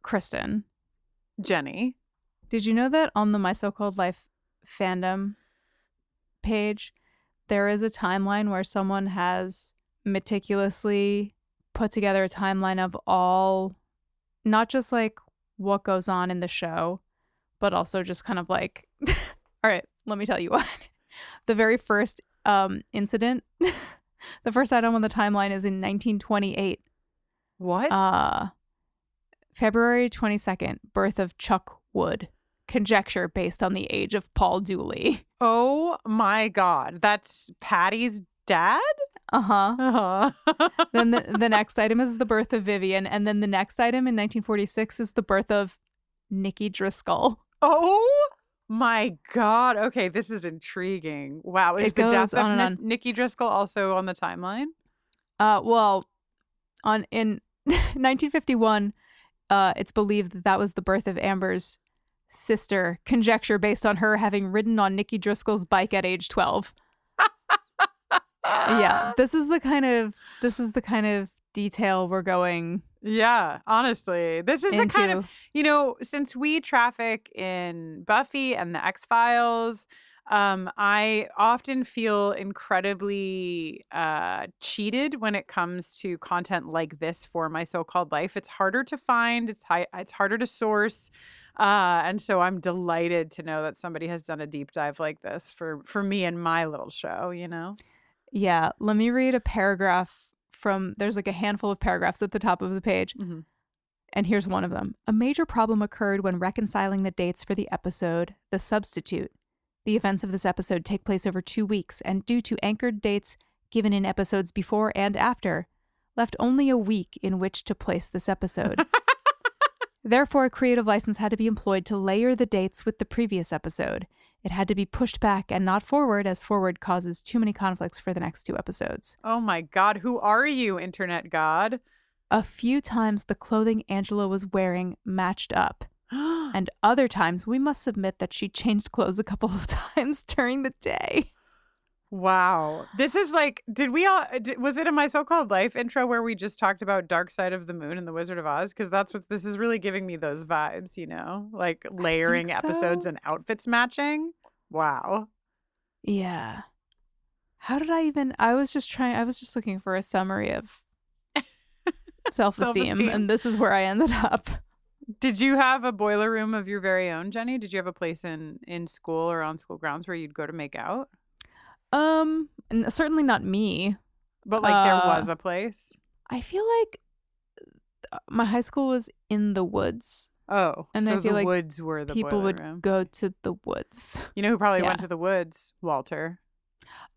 Kristin. Jenny. Did you know that on the My So-Called Life fandom page, there is a timeline where someone has meticulously put together a timeline of all, not just like what goes on in the show, but also just kind of like, all right, let me tell you what. The very first incident, the first item on the timeline is in 1928. What? February 22nd, birth of Chuck Wood. Conjecture based on the age of Paul Dooley. Oh my God. That's Patty's dad? Uh-huh. Uh-huh. Then the next item is the birth of Vivian. And then the next item in 1946 is the birth of Nikki Driscoll. Oh my God. Okay, this is intriguing. Wow. Is It the goes death on and of on. Nikki Driscoll also on the timeline? Well, in 1951, it's believed that was the birth of Amber's sister. Conjecture based on her having ridden on Nikki Driscoll's bike at age 12. Yeah, this is the kind of detail we're going. Yeah, honestly. This is the kind of, into. Since we traffic in Buffy and the X-Files, I often feel incredibly cheated when it comes to content like this for My So-Called Life. It's harder to find. It's harder to source. And so I'm delighted to know that somebody has done a deep dive like this for me and my little show, Yeah, let me read a paragraph there's like a handful of paragraphs at the top of the page. Mm-hmm. And here's one of them. A major problem occurred when reconciling the dates for the episode, The Substitute. The events of this episode take place over 2 weeks, and due to anchored dates given in episodes before and after, left only a week in which to place this episode. Therefore, a creative license had to be employed to layer the dates with the previous episode. It had to be pushed back and not forward, as forward causes too many conflicts for the next 2 episodes. Oh my God, who are you, internet god? A few times the clothing Angela was wearing matched up. And other times we must submit that she changed clothes a couple of times during the day. Wow. This is like, was it in My So-Called Life intro where we just talked about Dark Side of the Moon and The Wizard of Oz? Because this is really giving me those vibes, like layering episodes and outfits matching. Wow. Yeah. How did I was just looking for a summary of self-esteem, and this is where I ended up. Did you have a boiler room of your very own, Jenny? Did you have a place in school or on school grounds where you'd go to make out? Certainly not me. But there was a place? I feel like my high school was in the woods. Oh, and so I feel the like woods were the people would room. Go to the woods. You know who probably went to the woods? Walter.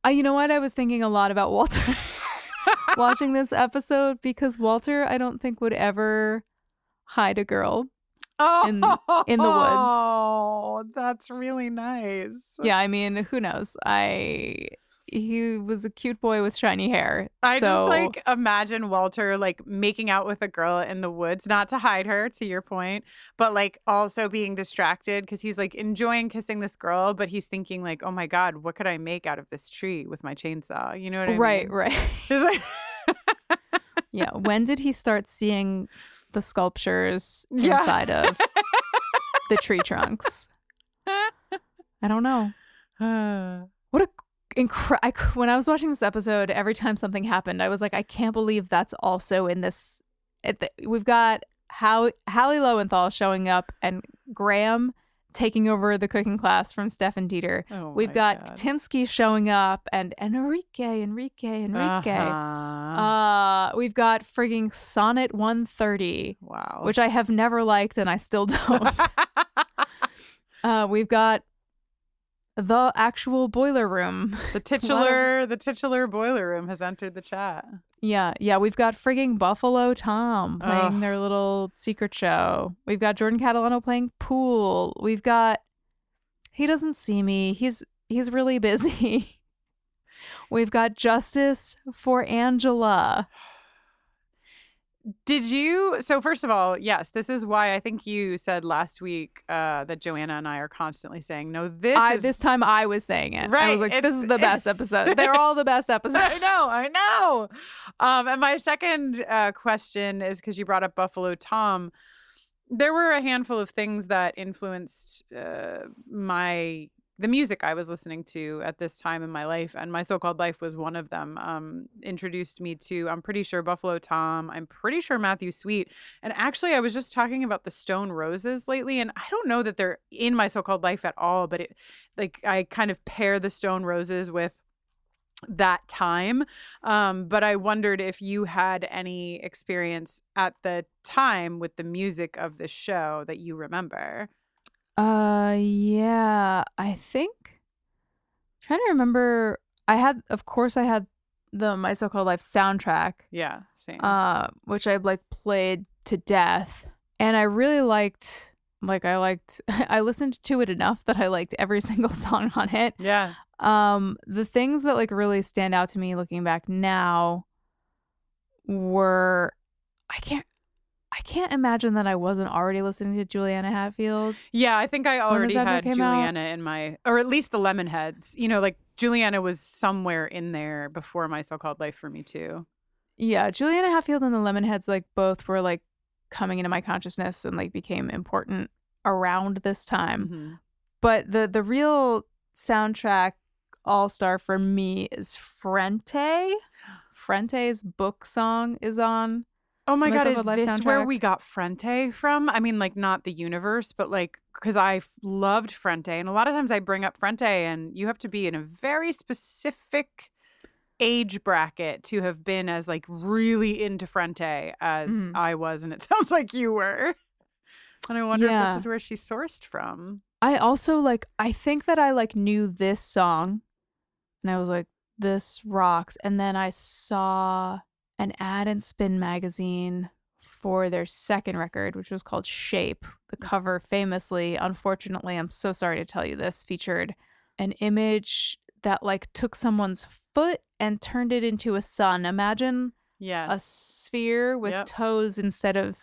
You know what? I was thinking a lot about Walter watching this episode, because Walter, I don't think, would ever hide a girl in the woods. Oh, that's really nice. Yeah, I mean, who knows? He was a cute boy with shiny hair. I just imagine Walter making out with a girl in the woods, not to hide her, to your point, but also being distracted because he's enjoying kissing this girl, but he's thinking oh my God, what could I make out of this tree with my chainsaw? You know what I mean? Right. There's yeah. When did he start seeing the sculptures inside of the tree trunks? I don't know. What a when I was watching this episode, every time something happened, I was like, I can't believe that's also in this. We've got Hallie Lowenthal showing up and Graham taking over the cooking class from Stefan Dieter. Oh, we've got Katimsky showing up and Enrique. Uh-huh. We've got frigging Sonnet 130. Wow. Which I have never liked and I still don't. We've got the actual boiler room. The titular boiler room has entered the chat. Yeah. We've got frigging Buffalo Tom playing their little secret show. We've got Jordan Catalano playing pool. We've got He Doesn't See Me. He's really busy. We've got Justice for Angela. So first of all, yes, this is why I think you said last week that Joanna and I are constantly saying, no, this time I was saying it. Right. I was like, this is the best episode. They're all the best episodes. I know. And my second question is because you brought up Buffalo Tom. There were a handful of things that influenced the music I was listening to at this time in my life, and My So-Called Life was one of them. Introduced me to, I'm pretty sure, Buffalo Tom. I'm pretty sure Matthew Sweet. And actually, I was just talking about the Stone Roses lately, and I don't know that they're in My So-Called Life at all, but I kind of pair the Stone Roses with that time. But I wondered if you had any experience at the time with the music of the show that you remember. Yeah, I think trying to remember. Of course, I had the My So-Called Life soundtrack, Yeah, same. which I like played to death, and I really liked. I listened to it enough that I liked every single song on it. Yeah. The things that like really stand out to me looking back now were I can't imagine that I wasn't already listening to Juliana Hatfield. Yeah, I think I already soundtrack had came out. Juliana in my, or at least the Lemonheads. You know, like Juliana was somewhere in there before My So-Called Life for me too. Yeah, Juliana Hatfield and the Lemonheads like both were like coming into my consciousness and like became important around this time. Mm-hmm. But the real soundtrack all-star for me is Frente. Frente's book song is on. Oh my My God, is So-Called Life this where soundtrack. we got Frente from? I mean, like, not the universe, but like, because I loved Frente. And a lot of times I bring up Frente, and you have to be in a very specific age bracket to have been as like really into Frente as I was. And it sounds like you were. And I wonder if this is where she sourced from. I also I think that I knew this song and I was like, this rocks. And then I saw an ad in Spin magazine for their second record, which was called Shape. The cover famously, unfortunately, I'm so sorry to tell you this, featured an image that took someone's foot and turned it into a sun. Imagine a sphere with toes instead of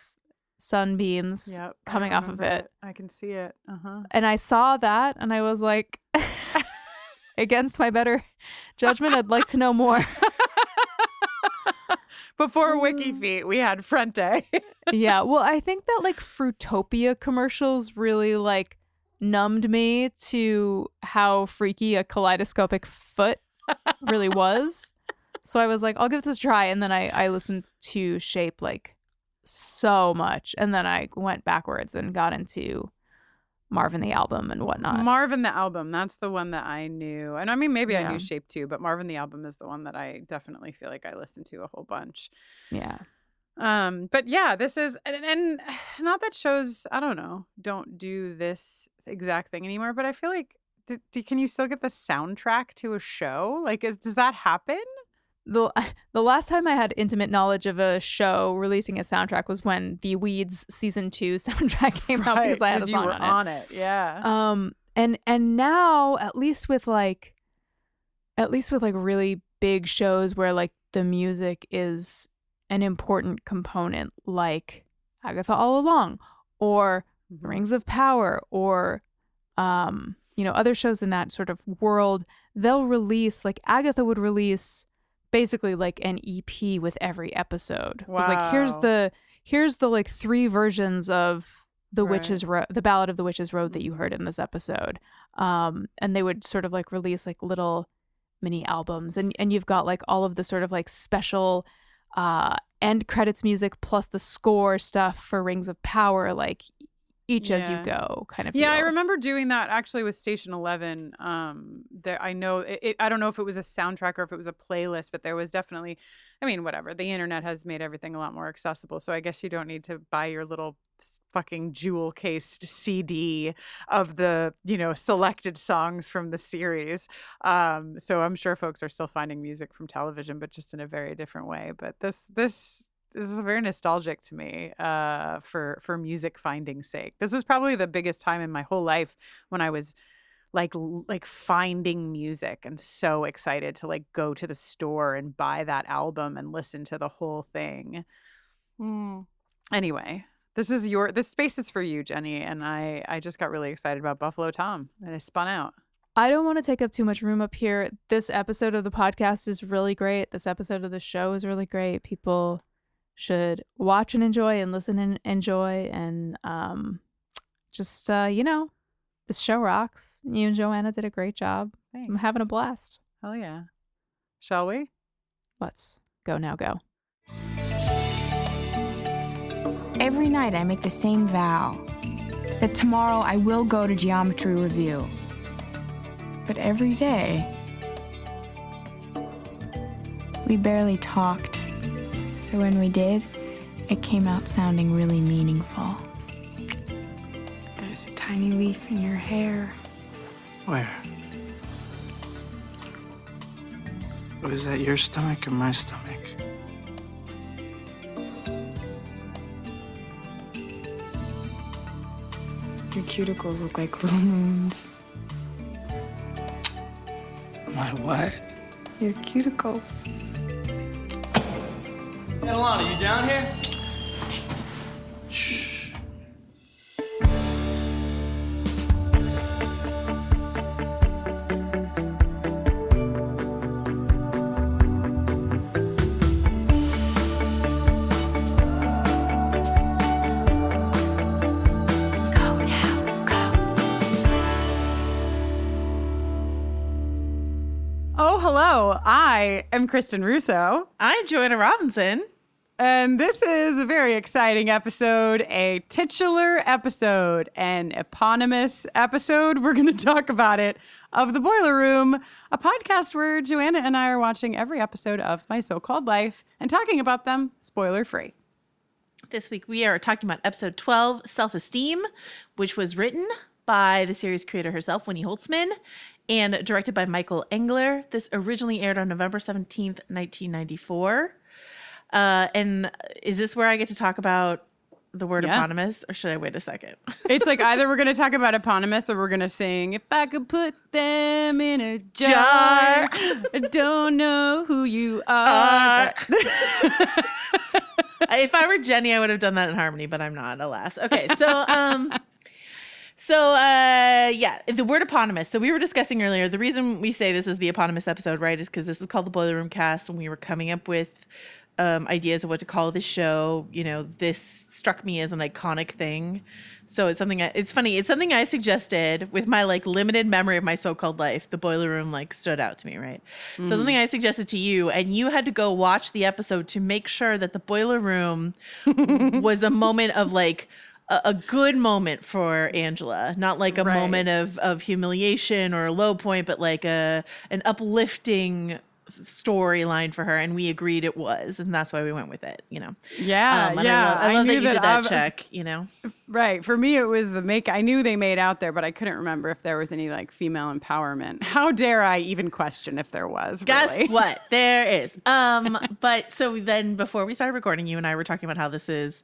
sunbeams coming off of it. I can see it. And I saw that and I was like, against my better judgment, I'd like to know more. Before Wiki Feet, we had Frente. Yeah, well, I think that Fruitopia commercials really numbed me to how freaky a kaleidoscopic foot really was. So I was like, I'll give this a try. And then I listened to Shape so much. And then I went backwards and got into Marvin the album and whatnot. Marvin the album, that's the one that I knew. And I mean, maybe I knew Shape too, but Marvin the album is the one that I definitely feel like I listened to a whole bunch. Yeah. But yeah, this is, and not that shows, I don't know, don't do this exact thing anymore, but I feel like, can you still get the soundtrack to a show? Does that happen? The last time I had intimate knowledge of a show releasing a soundtrack was when the Weeds season 2 soundtrack came out because I had a song on it. Yeah. And now at least with really big shows where the music is an important component, like Agatha All Along or Rings of Power or other shows in that sort of world, they'll release Agatha would release basically an EP with every episode. Wow. It was here's the 3 versions of the Witch's the Ballad of the Witch's Road that you heard in this episode. And they would sort of release little mini albums, and you've got all of the sort of special end credits music plus the score stuff for Rings of Power, each as you go kind of deal. I remember doing that actually with Station 11. There, I know I don't know if it was a soundtrack or if it was a playlist, but there was definitely, I mean, whatever. The internet has made everything a lot more accessible, so I guess you don't need to buy your little fucking jewel cased CD of the selected songs from the series. So I'm sure folks are still finding music from television, but just in a very different way. But this is very nostalgic to me for music finding sake. This was probably the biggest time in my whole life when I was finding music and so excited to go to the store and buy that album and listen to the whole thing. Anyway, this space is for you, Jenny, and I just got really excited about Buffalo Tom and I spun out. I don't want to take up too much room up here. This episode of the podcast is really great. This episode of the show is really great. People should watch and enjoy and listen and enjoy. And just, this show rocks. You and Joanna did a great job. Thanks. I'm having a blast. Hell yeah. Shall we? Let's go now, go. Every night I make the same vow that tomorrow I will go to geometry review. But every day, we barely talked. So when we did, it came out sounding really meaningful. There's a tiny leaf in your hair. Where? Was that your stomach or my stomach? Your cuticles look like little moons. My what? Your cuticles. Hey, Alana, you down here? Shh. Oh, hello. I am Kristin Russo. I'm Joanna Robinson. And this is a very exciting episode, a titular episode, an eponymous episode. We're going to talk about it, of The Boiler Room, a podcast where Joanna and I are watching every episode of My So-Called Life and talking about them spoiler-free. This week we are talking about episode 12, Self-Esteem, which was written by the series creator herself, Winnie Holtzman, and directed by Michael Engler. This originally aired on November 17th, 1994. And is this where I get to talk about the word eponymous, or should I wait a second? It's like either we're going to talk about eponymous or we're going to sing, if I could put them in a jar, I don't know who you are. If I were Jenny, I would have done that in harmony, but I'm not, alas. Okay, So, the word eponymous. So we were discussing earlier, the reason we say this is the eponymous episode, right, is because this is called the Boiler Room Cast, and we were coming up with ideas of what to call this show. You know, this struck me as an iconic thing. So it's something, it's funny, it's something I suggested with my limited memory of My So-Called Life. The Boiler Room stood out to me, right? So something I suggested to you, and you had to go watch the episode to make sure that the Boiler Room was a moment of a good moment for Angela, not a moment of humiliation or a low point, but an uplifting storyline for her. And we agreed it was, and that's why we went with it, Yeah, I love that you knew did that check, Right. For me, it was I knew they made out there, but I couldn't remember if there was any female empowerment. How dare I even question if there was, Guess really? what? There is. But so then before we started recording, you and I were talking about how this is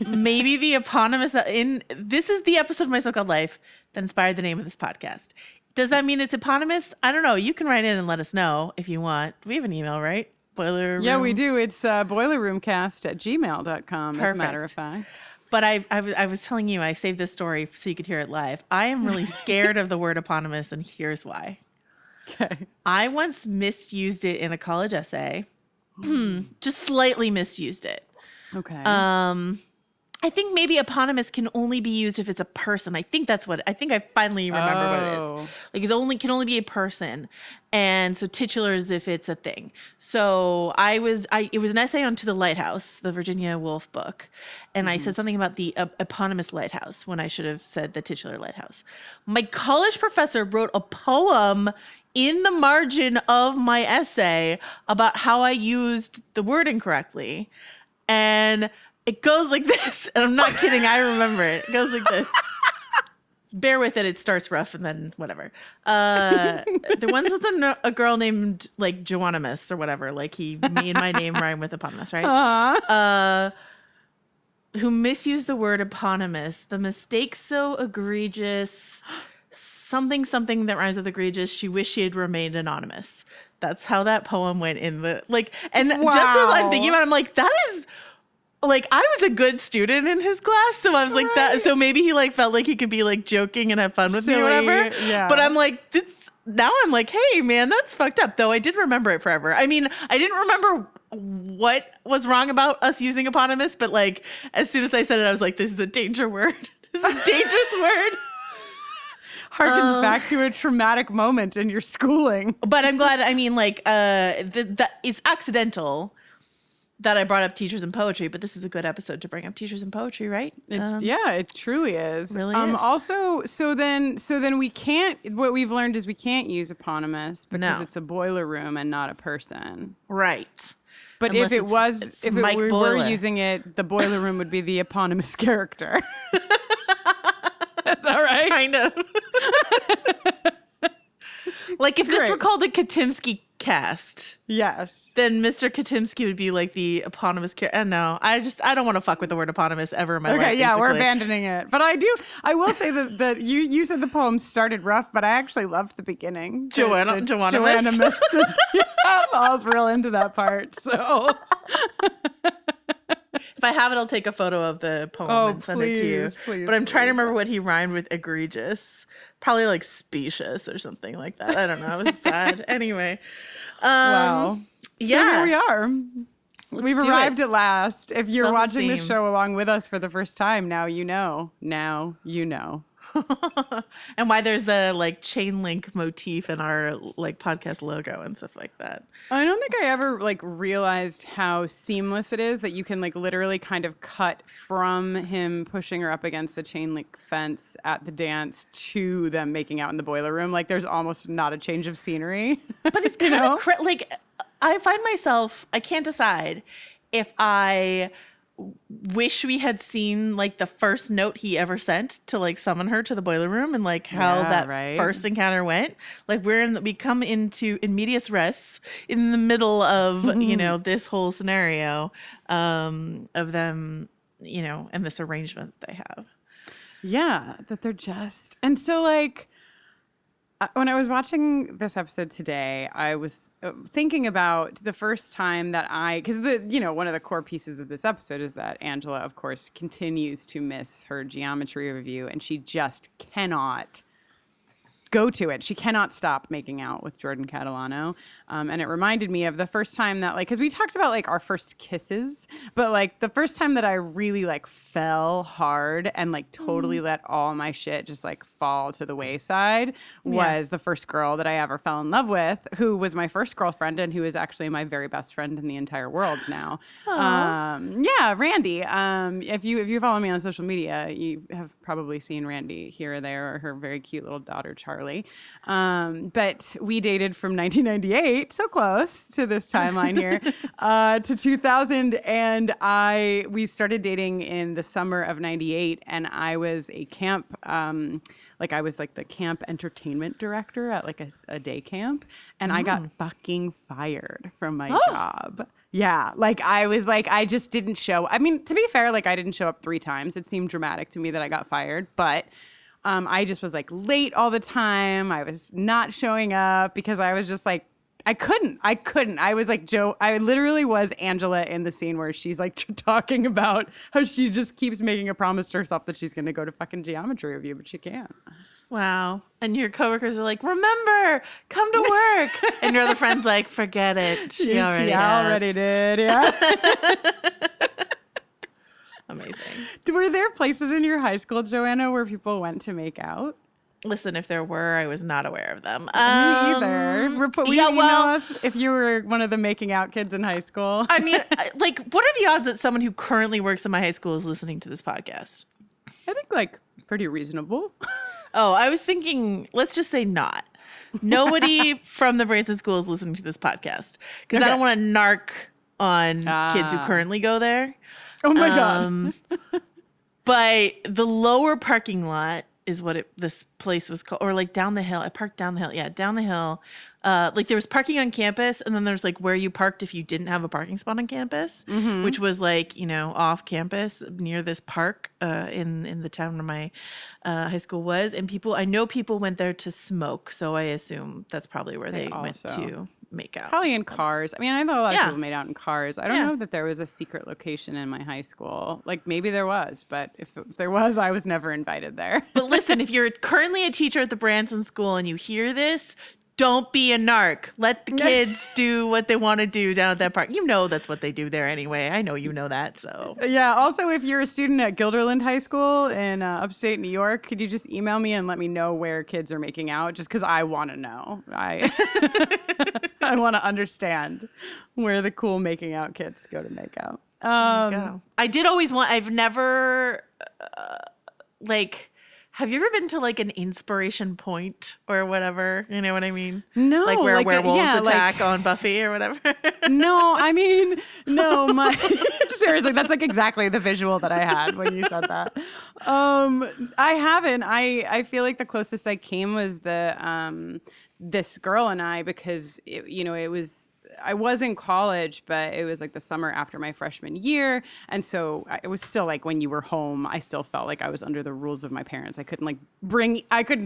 maybe the eponymous this is the episode of My So-Called Life that inspired the name of this podcast. Does that mean it's eponymous? I don't know. You can write in and let us know if you want. We have an email, right? Boiler Room. Yeah, we do. It's boilerroomcast@gmail.com, as a matter of fact. But I was telling you, I saved this story so you could hear it live. I am really scared of the word eponymous, and here's why. Okay. I once misused it in a college essay. Just slightly misused it. Okay. I think maybe eponymous can only be used if it's a person. I think that's what I finally remember what it is. It can only be a person. And so titular is if it's a thing. So it was an essay on To the Lighthouse, the Virginia Woolf book. And I said something about the eponymous lighthouse when I should have said the titular lighthouse. My college professor wrote a poem in the margin of my essay about how I used the word incorrectly. And it goes like this, and I'm not kidding. I remember it. It goes like this. Bear with it. It starts rough, and then whatever. There once was a girl named Joanna Miss or whatever. He made my name rhyme with eponymous, right? Who misused the word eponymous. The mistake so egregious. Something that rhymes with egregious. She wished she had remained anonymous. That's how that poem went in the And wow. Just as I'm thinking about it, I'm like, that is. I was a good student in his class, so I was like that. So maybe he felt like he could be joking and have fun with me or whatever. Yeah. But I'm now I'm like, hey man, that's fucked up. Though I did remember it forever. I mean, I didn't remember what was wrong about us using eponymous, but like as soon as I said it, I was like, this is a danger word. This is a dangerous word. Harkens back to a traumatic moment in your schooling. But I'm glad. I mean, like, it's accidental that I brought up teachers and poetry, but this is a good episode to bring up teachers and poetry, right? Yeah, it truly is. Really is. Also, so then we can't. What we've learned is we can't use eponymous because it's a boiler room and not a person. Right. But Unless if we were using it, the boiler room would be the eponymous character. That's all right. Kind of. Like if this were called the Katimsky cast. Yes. Then Mr. Katimsky would be like the eponymous character. No, I don't want to fuck with the word eponymous ever in my life. Okay, yeah, basically. we're abandoning it. But I will say that you said the poem started rough, but I actually loved the beginning. Joanna. Yeah, I was real into that part. So if I have it, I'll take a photo of the poem and send it to you. Please, but I'm trying to remember what he rhymed with egregious. Probably like specious or something like that. I don't know. It was bad. Anyway. Wow. Yeah. So here we are. We've arrived at last. If you're watching this Self-Esteem. show along with us for the first time, now you know. Now you know. And why there's a like chain link motif in our like podcast logo and stuff like that. I don't think I ever like realized how seamless it is that you can like literally kind of cut from him pushing her up against the chain link fence at the dance to them making out in the boiler room. Like there's almost not a change of scenery. But it's kind of like I find myself, I can't decide if I wish we had seen like the first note he ever sent to like summon her to the boiler room and like how first encounter went. Like we come into in medias res in the middle of this whole scenario of them and this arrangement that they have. Yeah, that they're just and so like when I was watching this episode today, I was thinking about the first time that because one of the core pieces of this episode is that Angela, of course, continues to miss her geometry review, and she just cannot go to it. She cannot stop making out with Jordan Catalano. And it reminded me of the first time that, like, because we talked about, like, our first kisses, but, like, the first time that I really, like, fell hard and, like, totally let all my shit just, like, fall to the wayside was the first girl that I ever fell in love with, who was my first girlfriend and who is actually my very best friend in the entire world now. Yeah, Randy. If you follow me on social media, you have probably seen Randy here or there, or her very cute little daughter, Charlie. But we dated from 1998, so close to this timeline here, to 2000. And we started dating in the summer of 98. And I was a camp, I was like the camp entertainment director at like a day camp. And I got fucking fired from my job. Yeah. Like I was like, I just didn't show. I mean, to be fair, like I didn't show up 3 times. It seemed dramatic to me that I got fired, but I just was like late all the time. I was not showing up because I was just like, I couldn't. I was like I literally was Angela in the scene where she's like talking about how she just keeps making a promise to herself that she's going to go to fucking geometry review, but she can't. Wow. And your coworkers are like, remember, come to work. And your other friend's like, forget it. She already did. Yeah. Amazing. Were there places in your high school, Joanna, where people went to make out? Listen, if there were, I was not aware of them. Me either. Email us if you were one of the making out kids in high school. I mean, like, what are the odds that someone who currently works in my high school is listening to this podcast? I think, like, pretty reasonable. Oh, I was thinking, let's just say not. Nobody from the Branson School is listening to this podcast because I don't want to narc on kids who currently go there. Oh, my God. But the lower parking lot is what this place was called, or like down the hill. I parked down the hill. Yeah, down the hill. Like there was parking on campus, and then there's like where you parked if you didn't have a parking spot on campus, which was like, off campus near this park in the town where my high school was. And I know people went there to smoke, so I assume that's probably where they went to make out. Probably in cars. I mean, I know a lot of people made out in cars. I don't know that there was a secret location in my high school. Like maybe there was, but if there was, I was never invited there. But listen, if you're currently a teacher at the Branson School and you hear this, Don't be a narc. Let the kids do what they want to do down at that park. You know that's what they do there anyway. I know you know that. So yeah. Also, if you're a student at Guilderland High School in upstate New York, could you just email me and let me know where kids are making out? Just because I want to know. I want to understand where the cool making out kids go to make out. I did always want. I've never have you ever been to like an inspiration point or whatever? You know what I mean? No, like where werewolves attack on Buffy or whatever. No, I mean, no, seriously, that's like exactly the visual that I had when you said that. I haven't. I feel like the closest I came was the this girl and I, because I was in college, but it was like the summer after my freshman year. And so it was still like when you were home, I still felt like I was under the rules of my parents. I couldn't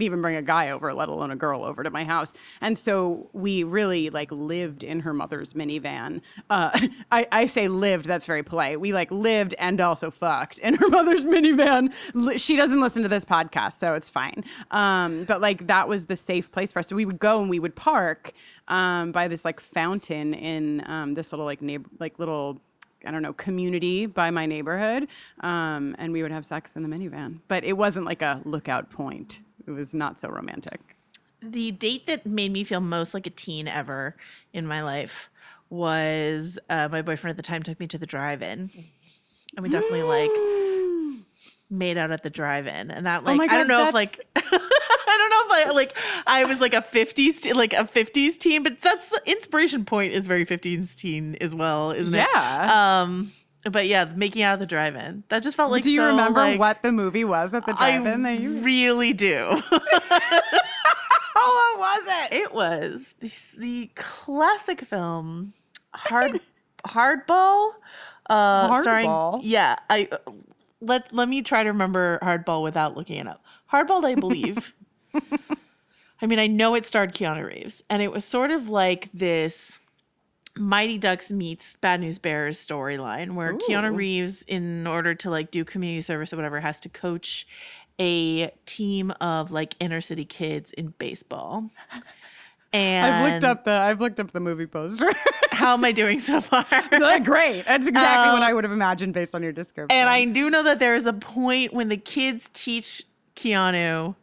even bring a guy over, let alone a girl over to my house. And so we really like lived in her mother's minivan. I say lived, that's very polite. We like lived and also fucked in her mother's minivan. She doesn't listen to this podcast, so it's fine. But like that was the safe place for us. So we would go and we would park by this like fountain in this little little, I don't know, community by my neighborhood. And we would have sex in the minivan, but it wasn't like a lookout point. It was not so romantic. The date that made me feel most like a teen ever in my life was my boyfriend at the time took me to the drive-in, and we definitely like made out at the drive-in, and that like, oh my God, I don't know if like I don't know if I was like a 50s teen, but that's inspiration point is very 50s teen as well, isn't it? Yeah. But yeah, making out at the drive-in. That just felt like. Do you remember what the movie was at the drive-in? I really do. Oh, what was it? It was the classic film Hardball. Hardball. Yeah, let me try to remember Hardball without looking it up. Hardball, I believe. I mean, I know it starred Keanu Reeves, and it was sort of like this Mighty Ducks meets Bad News Bears storyline where Keanu Reeves, in order to like do community service or whatever, has to coach a team of like inner city kids in baseball. And I've looked up the movie poster. How am I doing so far? Great. That's exactly what I would have imagined based on your description. And I do know that there is a point when the kids teach Keanu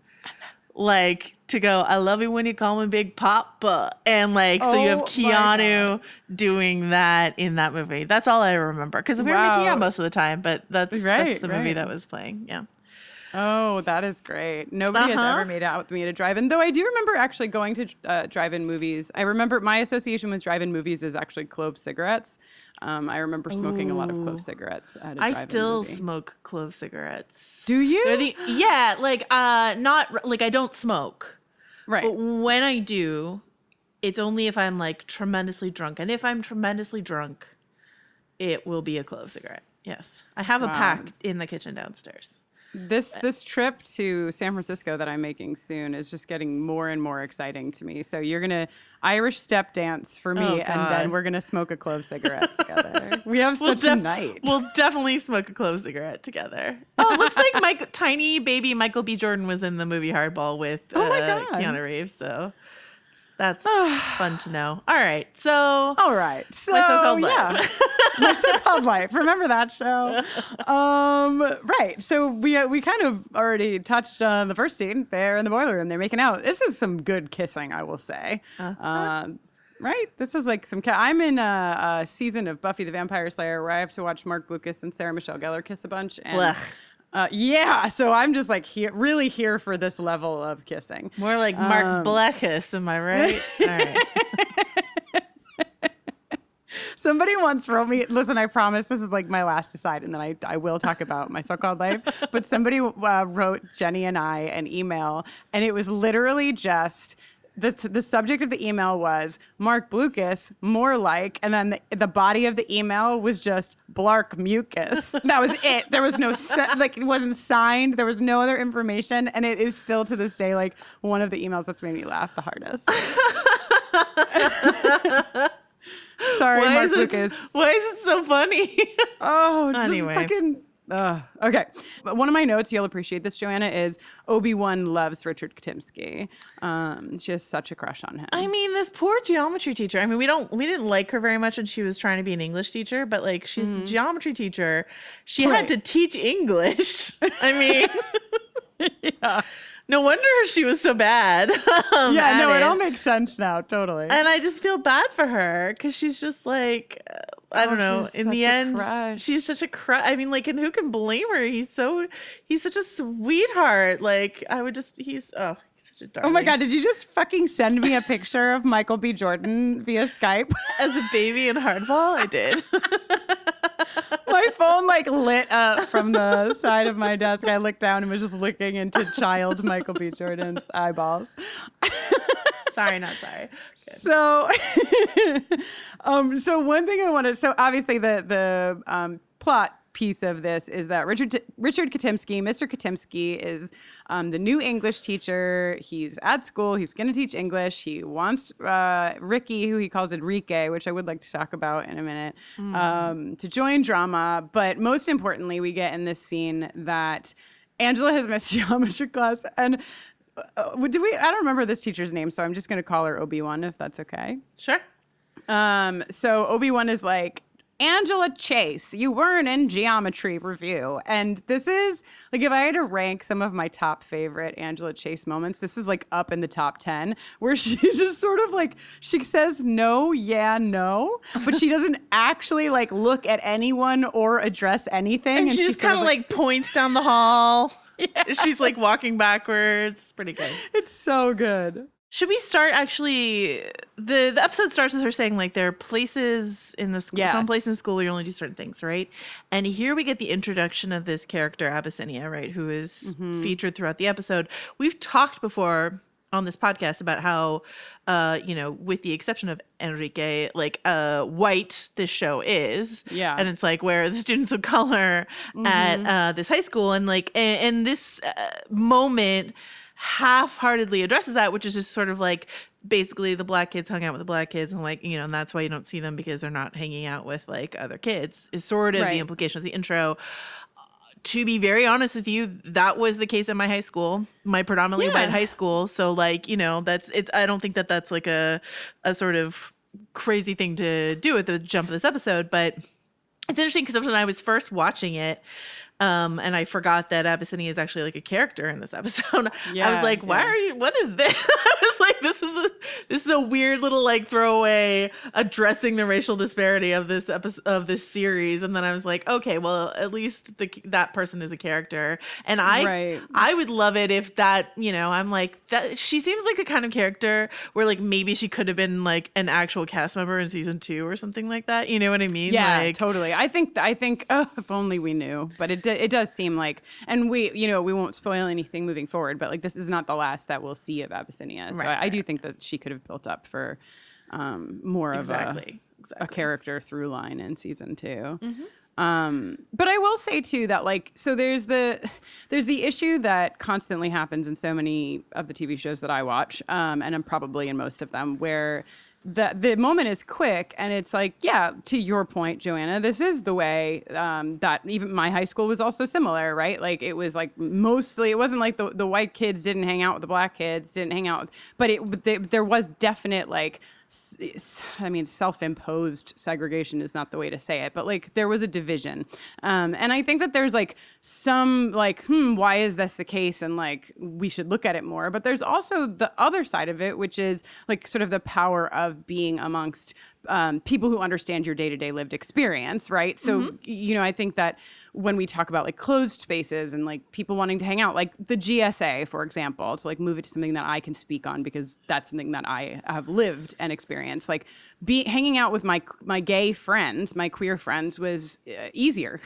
like to go, I love it when you call me Big Papa. And like, so you have Keanu doing that in that movie. That's all I remember. Because we were making out most of the time, but that's the movie that was playing. Yeah. Oh, that is great. Nobody has ever made out with me at a drive-in, though I do remember actually going to drive-in movies. I remember my association with drive-in movies is actually clove cigarettes. I remember smoking a lot of clove cigarettes at a drive-in I still movie. smoke clove cigarettes. Do you? Not like I don't smoke. Right. But when I do, it's only if I'm like tremendously drunk. And if I'm tremendously drunk, it will be a clove cigarette. Yes. I have a pack in the kitchen downstairs. This trip to San Francisco that I'm making soon is just getting more and more exciting to me. So you're going to Irish step dance for me, and then we're going to smoke a clove cigarette together. We have such a night. We'll definitely smoke a clove cigarette together. Oh, it looks like tiny baby Michael B. Jordan was in the movie Hardball with Keanu Reeves. So that's fun to know. All right. So my so-called life. My so-called life. Remember that show? Right. So we kind of already touched on the first scene there in the boiler room. They're making out. This is some good kissing, I will say. Right? This is like some. I'm in a season of Buffy the Vampire Slayer where I have to watch Mark Lucas and Sarah Michelle Gellar kiss a bunch. And so I'm just like really here for this level of kissing. More like Mark Blackus, am I right? All right. Somebody once wrote me, listen, I promise this is like my last aside, and then I will talk about my so-called life. But somebody wrote Jenny and I an email, and it was literally just, the subject of the email was Mark Blucas, more like, and then the body of the email was just Blark Mucus. That was it. There was no, it wasn't signed. There was no other information. And it is still to this day, like one of the emails that's made me laugh the hardest. Sorry, Mark Lucas. Why is it so funny? Oh, just fucking Okay. One of my notes, you'll appreciate this, Joanna, is Obi-Wan loves Richard Katimsky. She has such a crush on him. I mean, this poor geometry teacher. I mean, we didn't like her very much when she was trying to be an English teacher, but like she's a geometry teacher. She had to teach English. I mean, Yeah. No wonder she was so bad. It all makes sense now, totally. And I just feel bad for her because she's just like, I don't know. In the end, she's such a crush. I mean, like, and who can blame her? He's such a sweetheart. Like, he's such a darling. Oh my God, did you just fucking send me a picture of Michael B. Jordan via Skype? As a baby in hardball? I did. My phone like lit up from the side of my desk. I looked down and was just looking into child Michael B. Jordan's eyeballs. Sorry, not sorry. Good. So one thing I wanted, so obviously the plot piece of this is that Richard Katimsky, Mr. Katimsky, is the new English teacher. He's at school. He's going to teach English. He wants Rickie, who he calls Enrique, which I would like to talk about in a minute, to join drama. But most importantly, we get in this scene that Angela has missed geometry class. And I don't remember this teacher's name, so I'm just going to call her Obi-Wan, if that's okay. Sure. So Obi-Wan is like, Angela Chase, you weren't in geometry review. And this is, like, if I had to rank some of my top favorite Angela Chase moments, this is, like, up in the top 10, where she's just sort of, like, she says no, yeah, no, but she doesn't actually, like, look at anyone or address anything. And she just kind of, like, points down the hall. Yeah. She's, like, walking backwards. Pretty good. It's so good. Should we start actually? The episode starts with her saying like there are places in the school, some place in school where you only do certain things, right? And here we get the introduction of this character Abyssinia, right, who is featured throughout the episode. We've talked before on this podcast about how, with the exception of Enrique, like white this show is, and it's like where the students of color at this high school, and like and this moment half-heartedly addresses that, which is just sort of like basically the black kids hung out with the black kids and like, and that's why you don't see them because they're not hanging out with like other kids is sort of the implication of the intro. To be very honest with you, that was the case at my high school, my predominantly white high school. So like, that's it's, I don't think that that's like a sort of crazy thing to do at the jump of this episode, but it's interesting because when I was first watching it, and I forgot that Abyssinia is actually like a character in this episode. I was like, what is this? I was like, this is a weird little like throwaway addressing the racial disparity of this episode of this series. And then I was like, okay, well, at least that person is a character. And I would love it if that, I'm like, that she seems like the kind of character where like maybe she could have been like an actual cast member in season 2 or something like that. You know what I mean? Yeah, like, totally. I think if only we knew, but it does seem like, and we won't spoil anything moving forward, but like this is not the last that we'll see of Abyssinia. So I do think that she could have built up for more of a character through line in season 2. But I will say too that like, so there's the issue that constantly happens in so many of the TV shows that I watch, and I'm probably in most of them, where the moment is quick, and it's like, yeah, to your point, Joanna, this is the way that even my high school was also similar, right? Like it was like mostly, it wasn't like the white kids didn't hang out with the black kids, didn't hang out with, but there was definite like, I mean, self-imposed segregation is not the way to say it, but like there was a division. And I think that there's like some like, why is this the case? And like, we should look at it more. But there's also the other side of it, which is like sort of the power of being amongst people who understand your day-to-day lived experience, right? So, I think that when we talk about like closed spaces and like people wanting to hang out, like the GSA, for example, to like move it to something that I can speak on because that's something that I have lived and experienced. Like hanging out with my gay friends, my queer friends was easier.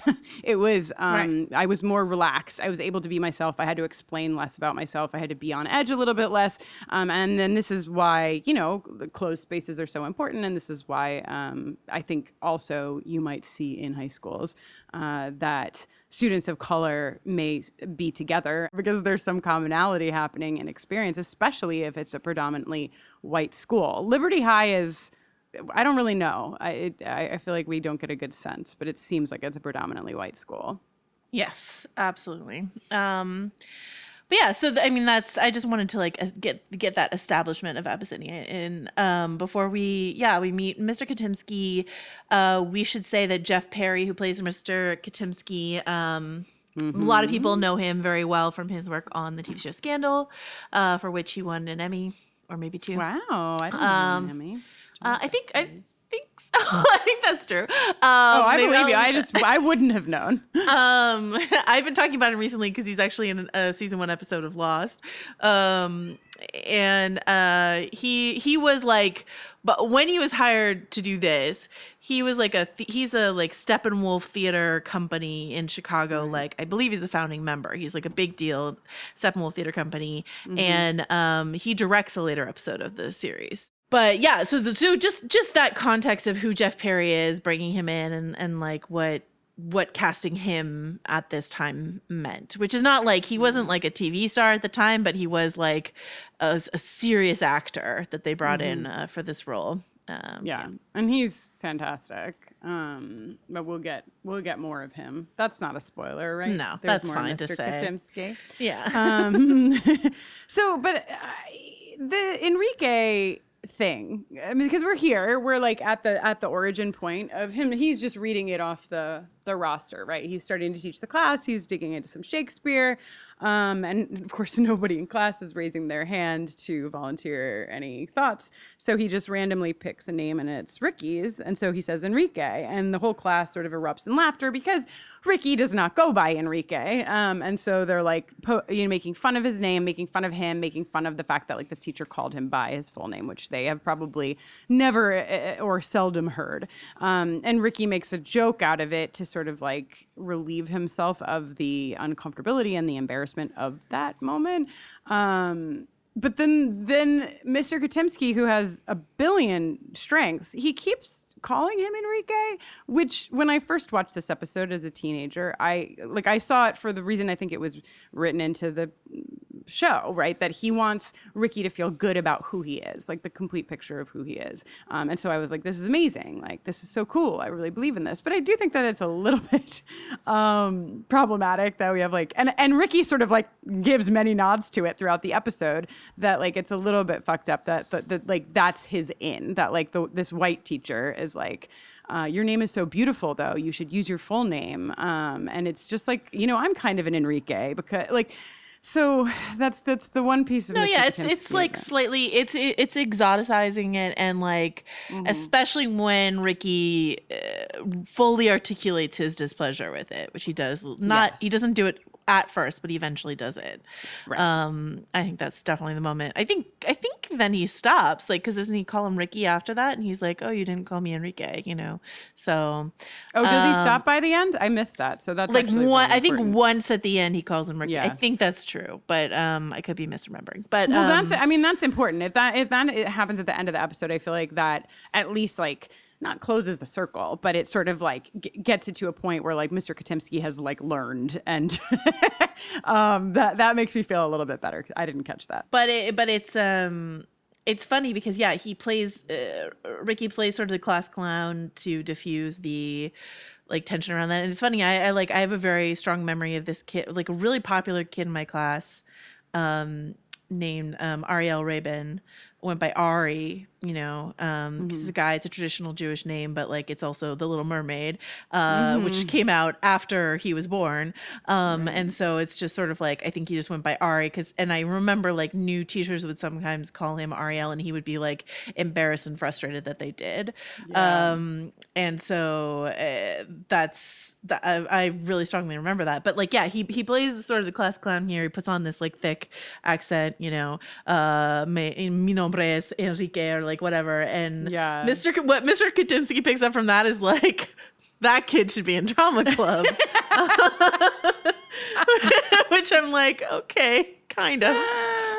It was, I was more relaxed. I was able to be myself. I had to explain less about myself. I had to be on edge a little bit less. And then this is why, the closed spaces are so important. And this is why I think also you might see in high schools that students of color may be together because there's some commonality happening in experience, especially if it's a predominantly white school. Liberty High is, I don't really know. I feel like we don't get a good sense, but it seems like it's a predominantly white school. Yes, absolutely. But yeah, so I mean, I just wanted to like get that establishment of Abyssinia in before we meet Mr. Katimsky. We should say that Jeff Perry, who plays Mr. Katimsky, a lot of people know him very well from his work on the TV show Scandal, for which he won an Emmy or maybe 2. Wow, I didn't know an Emmy. I think so. I think that's true. I believe you. I wouldn't have known. I've been talking about him recently because he's actually in a season 1 episode of Lost. He was like, but when he was hired to do this, he was like he's a like Steppenwolf Theater company in Chicago. Like, I believe he's a founding member. He's like a big deal, Steppenwolf Theater company. And he directs a later episode of the series. But yeah, so just that context of who Jeff Perry is, bringing him in and like what casting him at this time meant, which is not like he wasn't like a TV star at the time, but he was like a serious actor that they brought in for this role. And he's fantastic. But we'll get more of him. That's not a spoiler, right? No, There's that's more fine Mr. to say. Katimsky. Yeah. The Enrique thing, I mean, because we're like at the origin point of him. He's just reading it off the roster, right? He's starting to teach the class. He's digging into some Shakespeare. And of course, nobody in class is raising their hand to volunteer any thoughts. So he just randomly picks a name, and it's Rickie's. And so he says Enrique, and the whole class sort of erupts in laughter because Rickie does not go by Enrique. And so they're like, making fun of his name, making fun of him, making fun of the fact that like this teacher called him by his full name, which they have probably never or seldom heard. And Rickie makes a joke out of it to sort of like relieve himself of the uncomfortability and the embarrassment of that moment. But then Mr. Katimsky, who has a billion strengths, he keeps calling him Enrique, which when I first watched this episode as a teenager, I saw it for the reason I think it was written into the show, right? That he wants Rickie to feel good about who he is, like the complete picture of who he is. And so I was like, this is amazing. Like, this is so cool. I really believe in this. But I do think that it's a little bit problematic that we have like, and Rickie sort of like gives many nods to it throughout the episode that like, it's a little bit fucked up that like, that's his in, that like this white teacher is like, your name is so beautiful though, you should use your full name. And it's just like, I'm kind of an Enrique because like, so that's the one piece of it's like slightly it's exoticizing it, and like especially when Rickie fully articulates his displeasure with it, which he does he doesn't do it at first, but he eventually does it. Right. I think that's definitely the moment. I think then he stops, like, because doesn't he call him Rickie after that? And he's like, "Oh, you didn't call me Enrique," So. Oh, does he stop by the end? I missed that. So that's like really one. I think once at the end he calls him Rickie. Yeah. I think that's true, but I could be misremembering. But well, that's important. If that it happens at the end of the episode, I feel like that at least like not closes the circle, but it sort of like gets it to a point where like Mr. Katimsky has like learned, and that makes me feel a little bit better. I didn't catch that, but it's funny because he plays Rickie plays sort of the class clown to diffuse the like tension around that, and it's funny. I have a very strong memory of this kid, like a really popular kid in my class, named Ariel Rabin, went by Ari, he's a guy. It's a traditional Jewish name, but like it's also The Little Mermaid, which came out after he was born. And so it's just sort of like, I think he just went by Ari and I remember like new teachers would sometimes call him Ariel, and he would be like embarrassed and frustrated that they did. Yeah. And so I really strongly remember that. But like, he plays sort of the class clown here. He puts on this like thick accent, mi nombre es Enrique, or like whatever. And what Mr. Katimsky picks up from that is like, that kid should be in drama club. Which I'm like, okay, kind of.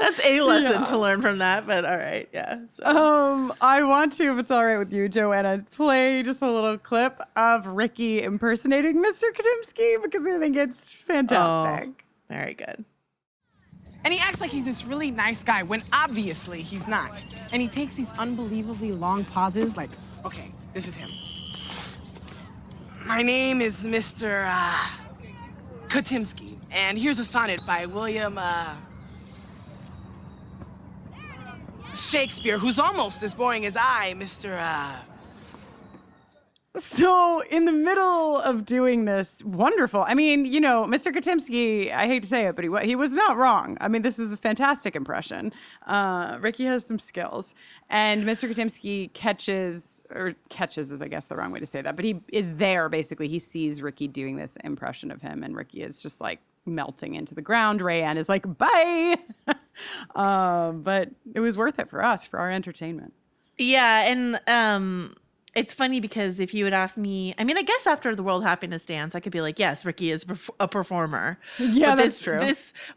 That's a lesson to learn from that, but all right, yeah. So. I want to, if it's all right with you, Joanna, play just a little clip of Rickie impersonating Mr. Katimsky because I think it's fantastic. Oh, very good. And he acts like he's this really nice guy when obviously he's not. And he takes these unbelievably long pauses like, okay, this is him. My name is Mr. Katimsky. And here's a sonnet by William, Shakespeare, who's almost as boring as I, Mr. So in the middle of doing this, wonderful. I mean, you know, Mr. Katimsky, I hate to say it, but he was not wrong. I mean, this is a fantastic impression. Rickie has some skills. And Mr. Katimsky catches is, I guess, the wrong way to say that. But he is there, basically. He sees Rickie doing this impression of him. And Rickie is just like melting into the ground. Rayanne is like, bye. But it was worth it for us, for our entertainment. Yeah. And, it's funny because if you would ask me, I mean, I guess after the World Happiness Dance, I could be like, yes, Rickie is a performer. Yeah, that's true.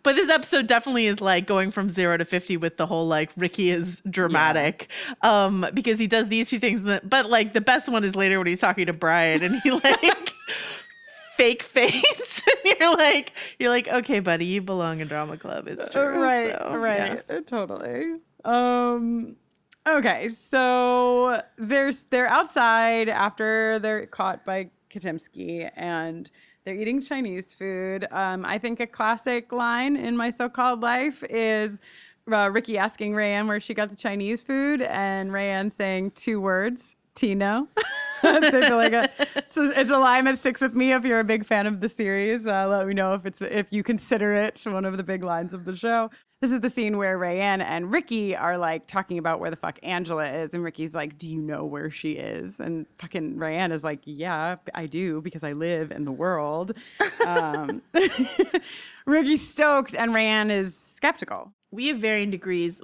But this episode definitely is like going from 0 to 50 with the whole like Rickie is dramatic, because he does these two things. But like the best one is later when he's talking to Brian and he like fake faints, and you're like, okay, buddy, you belong in drama club. It's true, right? Yeah. Totally. Okay, so they're outside after they're caught by Katimsky, and they're eating Chinese food. I think a classic line in My So-Called Life is Rickie asking Rayanne where she got the Chinese food, and Rayanne saying 2 words, Tino. It's a line that sticks with me. If you're a big fan of the series, let me know if you consider it one of the big lines of the show. This is the scene where Rayanne and Rickie are like talking about where the fuck Angela is, and Rickie's like, "Do you know where she is?" And fucking Rayanne is like, "Yeah, I do because I live in the world." Rickie's stoked, and Rayanne is skeptical. We have varying degrees.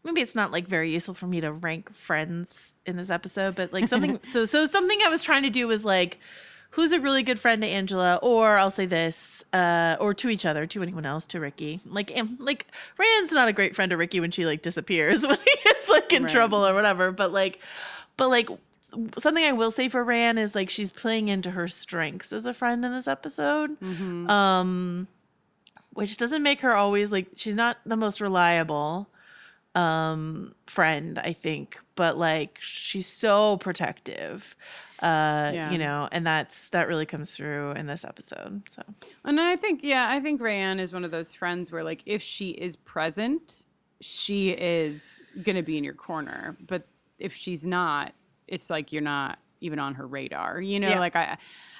Maybe it's not like very useful for me to rank friends in this episode, but like something. so something I was trying to do was like, who's a really good friend to Angela, or I'll say this, or to each other, to anyone else, to Rickie. Like Rayanne's not a great friend to Rickie when she like disappears, when he gets like in trouble or whatever. But something I will say for Rayanne is like she's playing into her strengths as a friend in this episode, which doesn't make her always like, she's not the most reliable friend, I think, but like she's so protective, you know, and that really comes through in this episode. So, and I think Rayanne is one of those friends where like if she is present, she is gonna be in your corner, but if she's not, it's like you're not even on her radar, you know. Like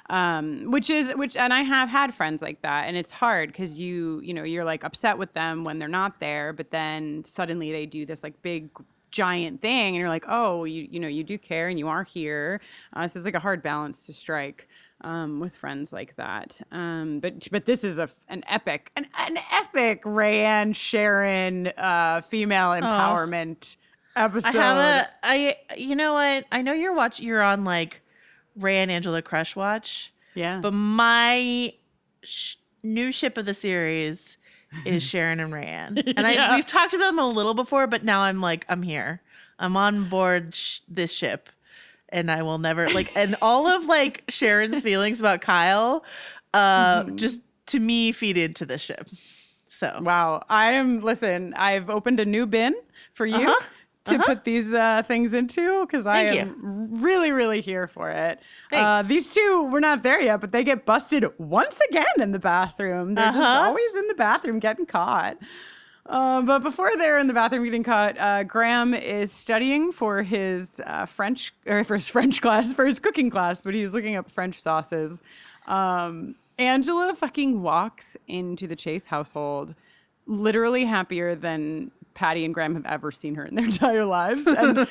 which and I have had friends like that, and it's hard because you're like upset with them when they're not there, but then suddenly they do this like big giant thing, and you're like, oh, you do care and you are here. So it's like a hard balance to strike with friends like that. But this is an epic Rayanne Sharon female empowerment episode. You know what? I know you're on like Rayanne Angela Crush Watch. Yeah. But my new ship of the series is Sharon and Rayanne. And we've talked about them a little before, but now I'm here. I'm on board this ship. And I will never and all of like Sharon's feelings about Kyle just to me feed into this ship. So wow. I've opened a new bin for you. To put these things into, because I am really, really here for it. These two, we're not there yet, but they get busted once again in the bathroom. They're just always in the bathroom getting caught. But before they're in the bathroom getting caught, Graham is studying for his French class, for his cooking class, but he's looking up French sauces. Angela fucking walks into the Chase household literally happier than Patty and Graham have ever seen her in their entire lives. And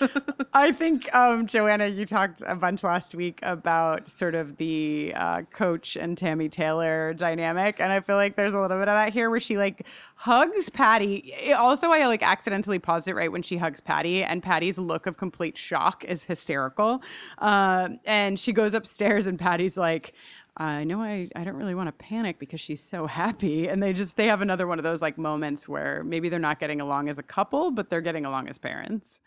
I think, Joanna, you talked a bunch last week about sort of the Coach and Tammy Taylor dynamic. And I feel like there's a little bit of that here where she like hugs Patty. Also, I like accidentally paused it right when she hugs Patty, and Patty's look of complete shock is hysterical. And she goes upstairs and Patty's like, I know I don't really want to panic because she's so happy. And they have another one of those like moments where maybe they're not getting along as a couple, but they're getting along as parents.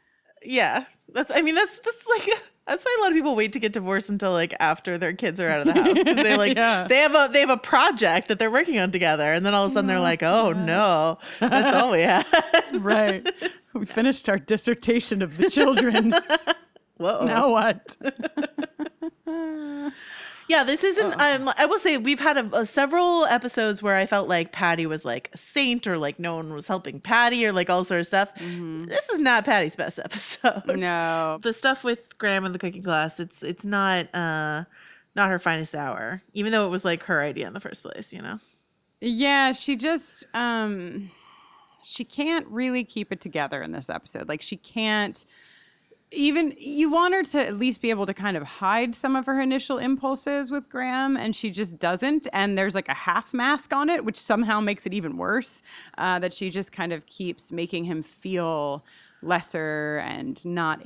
Yeah. That's why a lot of people wait to get divorced until like after their kids are out of the house. Because they like they have a project that they're working on together. And then all of a sudden they're like, oh no, that's all we had. Right. We finished our dissertation of the children. Whoa. Now what? Yeah, this isn't. I will say we've had several episodes where I felt like Patty was like a saint, or like no one was helping Patty, or like all sort of stuff. This is not Patty's best episode. No. The stuff with Graham and the cooking class, it's not her finest hour, even though it was like her idea in the first place. Yeah, she just she can't really keep it together in this episode. Like she can't. Even you want her to at least be able to kind of hide some of her initial impulses with Graham, and she just doesn't. And there's like a half mask on it, which somehow makes it even worse. That she just kind of keeps making him feel lesser and not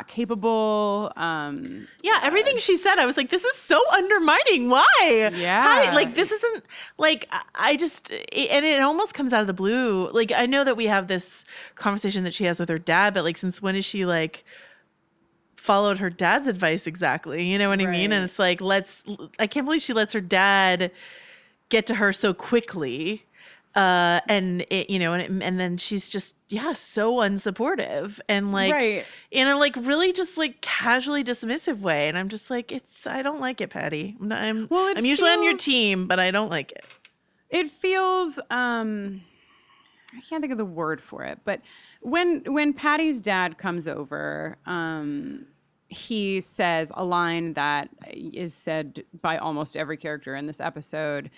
capable. Yeah, everything she said, I was like, this is so undermining. Why? Yeah. Like this isn't like and it almost comes out of the blue. Like I know that we have this conversation that she has with her dad, but like since when is she like followed her dad's advice exactly? You know what I mean? And it's like I can't believe she lets her dad get to her so quickly. And then she's just so unsupportive and like in a like really just like casually dismissive way, and I'm just like I don't like it, Patty. I'm usually on your team, but I don't like it. It feels I can't think of the word for it, but when Patty's dad comes over, he says a line that is said by almost every character in this episode.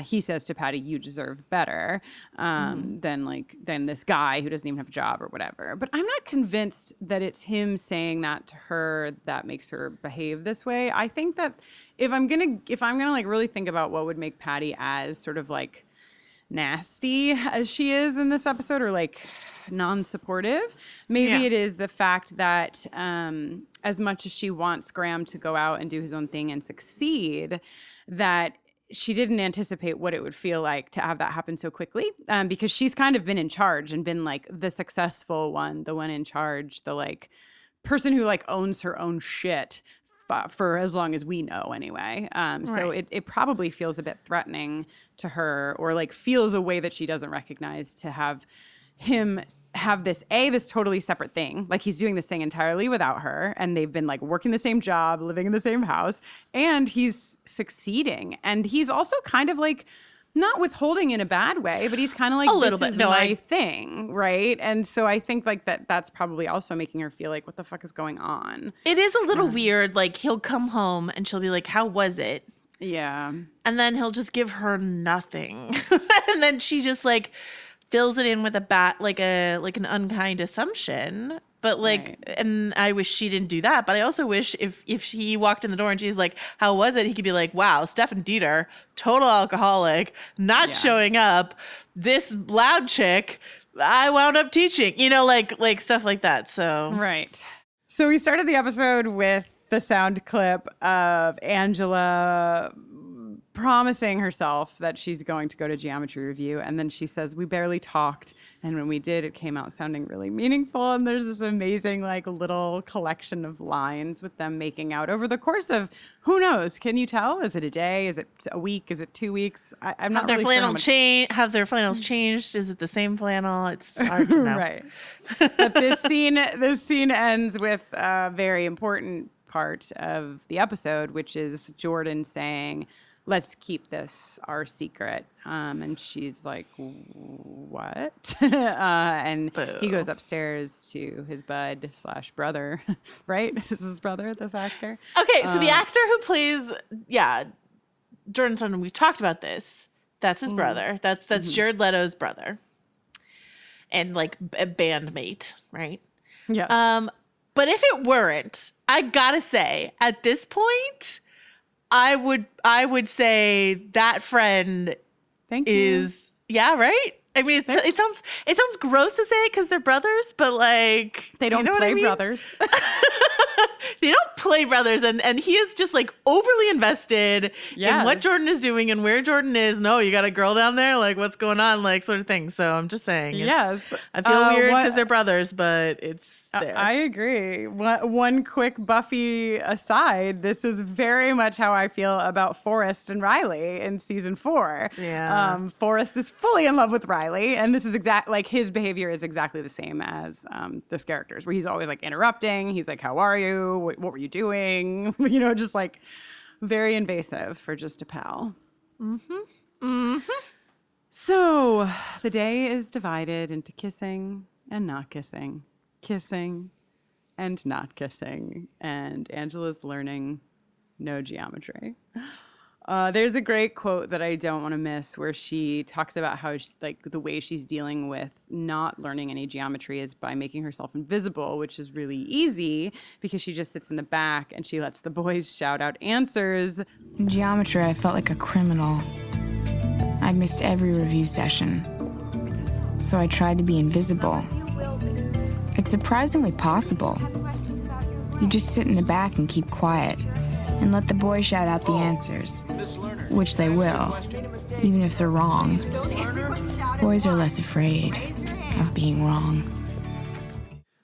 He says to Patty, "You deserve better than this guy who doesn't even have a job or whatever." But I'm not convinced that it's him saying that to her that makes her behave this way. I think that if I'm gonna like really think about what would make Patty as sort of like nasty as she is in this episode, or like non-supportive, maybe it is the fact that as much as she wants Graham to go out and do his own thing and succeed, that she didn't anticipate what it would feel like to have that happen so quickly, because she's kind of been in charge and been like the successful one, the one in charge, the like person who like owns her own shit for as long as we know anyway. So it probably feels a bit threatening to her, or like feels a way that she doesn't recognize, to have him have this totally separate thing. Like he's doing this thing entirely without her, and they've been like working the same job, living in the same house, and he's succeeding. And he's also kind of like not withholding in a bad way, but he's kind of like, a little bit, my thing, right? And so I think like that's probably also making her feel like, what the fuck is going on? It is a little weird. Like he'll come home and she'll be like, how was it? Yeah. And then he'll just give her nothing. And then she just like fills it in with an unkind assumption. But like, and I wish she didn't do that. But I also wish if he walked in the door and she's like, how was it? He could be like, wow, Stefan Dieter, total alcoholic, not showing up. This loud chick, I wound up teaching, like stuff like that. So. Right. So we started the episode with the sound clip of Angela promising herself that she's going to go to geometry review, and then she says, we barely talked, and when we did, it came out sounding really meaningful. And there's this amazing like little collection of lines with them making out over the course of, who knows, can you tell, is it a day, is it a week, is it 2 weeks? I'm not really sure. Have their flannels changed? Is it the same flannel? It's hard to know. Right. But this scene ends with a very important part of the episode, which is Jordan saying, let's keep this our secret. And she's like, what? And he goes upstairs to his bud/brother, right? This is his brother, this actor. Okay, so the actor who plays, Jordan Stone, we've talked about this. That's his brother. That's Jared Leto's brother. And like a bandmate, right? Yeah. But if it weren't, I gotta say, at this point, I would say that friend is right. I mean, it sounds gross to say it because they're brothers, but like they don't play brothers. They don't play brothers, and he is just like overly invested in what Jordan is doing and where Jordan is. No, you got a girl down there, like what's going on, like sort of thing. So I'm just saying, I feel weird because they're brothers, but it's there. I agree. One quick Buffy aside, this is very much how I feel about Forrest and Riley in season 4. Yeah. Forrest is fully in love with Riley, and this is like his behavior is exactly the same as this character's, where he's always like interrupting. He's like, how are you? What were you doing? Just like Very invasive for just a pal. So the day is divided into kissing and not kissing, kissing and not kissing, and Angela's learning no geometry. There's a great quote that I don't want to miss where she talks about how the way she's dealing with not learning any geometry is by making herself invisible, which is really easy because she just sits in the back and she lets the boys shout out answers. In geometry, I felt like a criminal. I'd missed every review session, so I tried to be invisible. It's surprisingly possible. You just sit in the back and keep quiet and let the boys shout out the answers, which they will, even if they're wrong. Boys are less afraid of being wrong.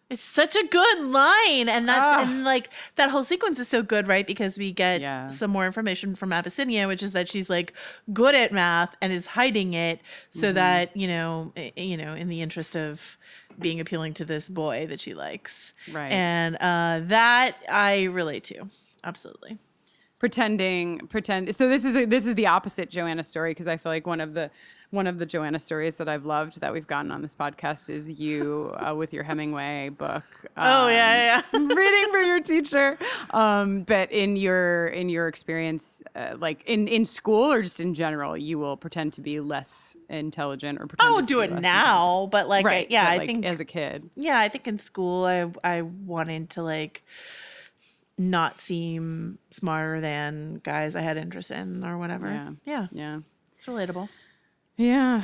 It's such a good line, and and like that whole sequence is so good, right? Because we get some more information from Abyssinia, which is that she's like good at math and is hiding it so that in the interest of being appealing to this boy that she likes, right? And that I relate to absolutely. Pretend. So this is the opposite Joanna story, because I feel like one of the Joanna stories that I've loved that we've gotten on this podcast is you with your Hemingway book. Reading for your teacher. But in your experience, like in school or just in general, you will pretend to be less intelligent or pretend. I won't do it now, but like, right. I think as a kid. Yeah, I think in school I wanted to like not seem smarter than guys I had interest in or whatever. Yeah. It's relatable. Yeah.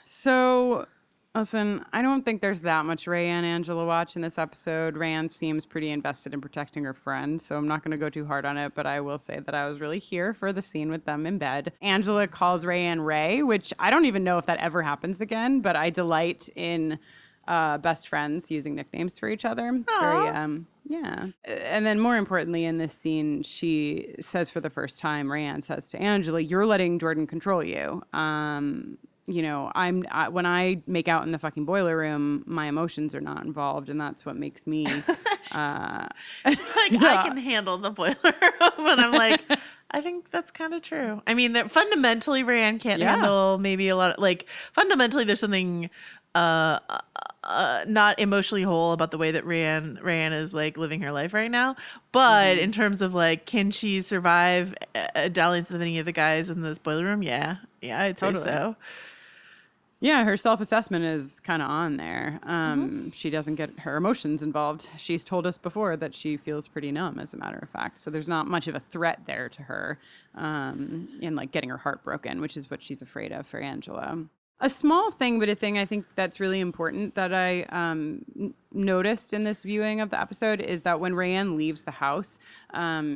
So, listen, I don't think there's that much Rayanne Angela watch in this episode. Rayanne seems pretty invested in protecting her friend, so I'm not going to go too hard on it, but I will say that I was really here for the scene with them in bed. Angela calls Rayanne Ray, which I don't even know if that ever happens again, but I delight in best friends using nicknames for each other. It's very, And then more importantly in this scene, she says for the first time, Rayanne says to Angela, "You're letting Jordan control you. When I make out in the fucking boiler room, my emotions are not involved, and that's what makes me." I can handle the boiler room, and I'm like, I think that's kind of true. I mean, that fundamentally, Rayanne can't handle maybe a lot of, fundamentally, there's something not emotionally whole about the way that Rayanne is living her life right now. But in terms of can she survive dalliance with any of the guys in this boiler room? Yeah, I'd say so. Yeah, her self-assessment is kind of on there. She doesn't get her emotions involved. She's told us before that she feels pretty numb, as a matter of fact. So there's not much of a threat there to her in getting her heart broken, which is what she's afraid of for Angela. A small thing, but a thing I think that's really important that I noticed in this viewing of the episode is that when Rayanne leaves the house,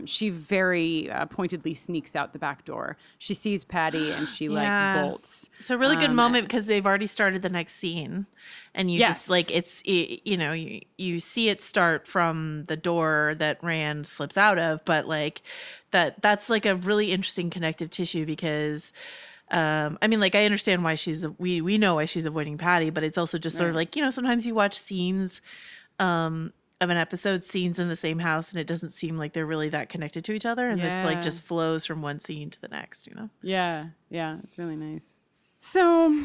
she very pointedly sneaks out the back door. She sees Patty and she bolts. It's a really good moment because they've already started the next scene, and you just you see it start from the door that Rayanne slips out of, but that's a really interesting connective tissue because. I understand why we know why she's avoiding Patty, but it's also just sort of sometimes you watch scenes of an episode, scenes in the same house, and it doesn't seem like they're really that connected to each other. And this just flows from one scene to the next, Yeah. It's really nice. So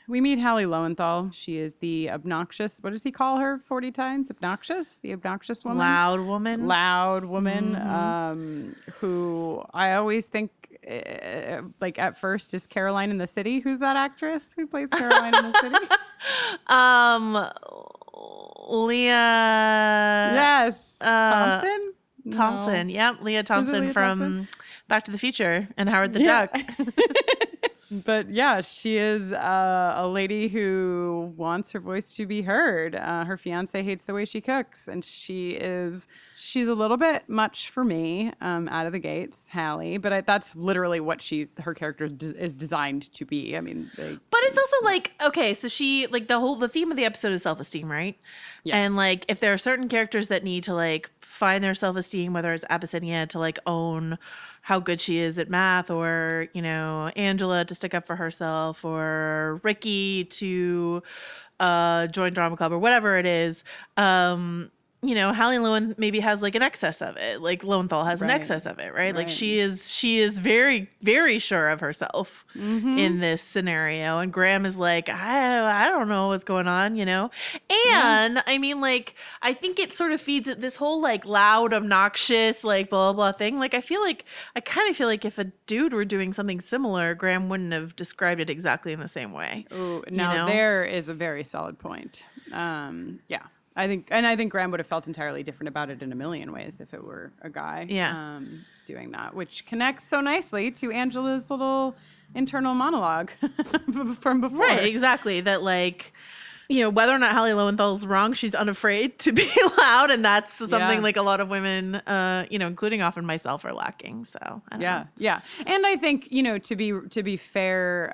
we meet Hallie Lowenthal. She is the obnoxious, what does he call her 40 times? Obnoxious? The obnoxious woman? Loud woman. Who I always think, at first, is Caroline in the City. Who's that actress who plays Caroline in the City? Leah. Yes. Thompson? Thompson. No. Yep. Leah Thompson Leah from Thompson? Back to the Future and Howard the Duck. But yeah, she is a lady who wants her voice to be heard. Her fiance hates the way she cooks, and she's a little bit much for me out of the gates, Hallie. But that's literally what her character is designed to be. I mean, but it's also okay, so she the theme of the episode is self-esteem, right? Yes. And if there are certain characters that need to find their self-esteem, whether it's Abyssinia to own how good she is at math, or Angela to stick up for herself, or Rickie to join drama club, or whatever it is. Hallie Lowen maybe has like an excess of it, like Lowenthal has an excess of it, right? Like she is very, very sure of herself in this scenario, and Graham is like, I don't know what's going on, And I mean, like, I think it sort of feeds it this whole like loud, obnoxious, like blah blah thing. Like I kind of feel like if a dude were doing something similar, Graham wouldn't have described it exactly in the same way. Ooh, now there is a very solid point. I think Graham would have felt entirely different about it in a million ways if it were a guy doing that, which connects so nicely to Angela's little internal monologue from before. Right, exactly. That like, whether or not Hallie Lowenthal's wrong, she's unafraid to be loud, and that's something like a lot of women, including often myself, are lacking. So I don't know. Yeah. And I think to be fair,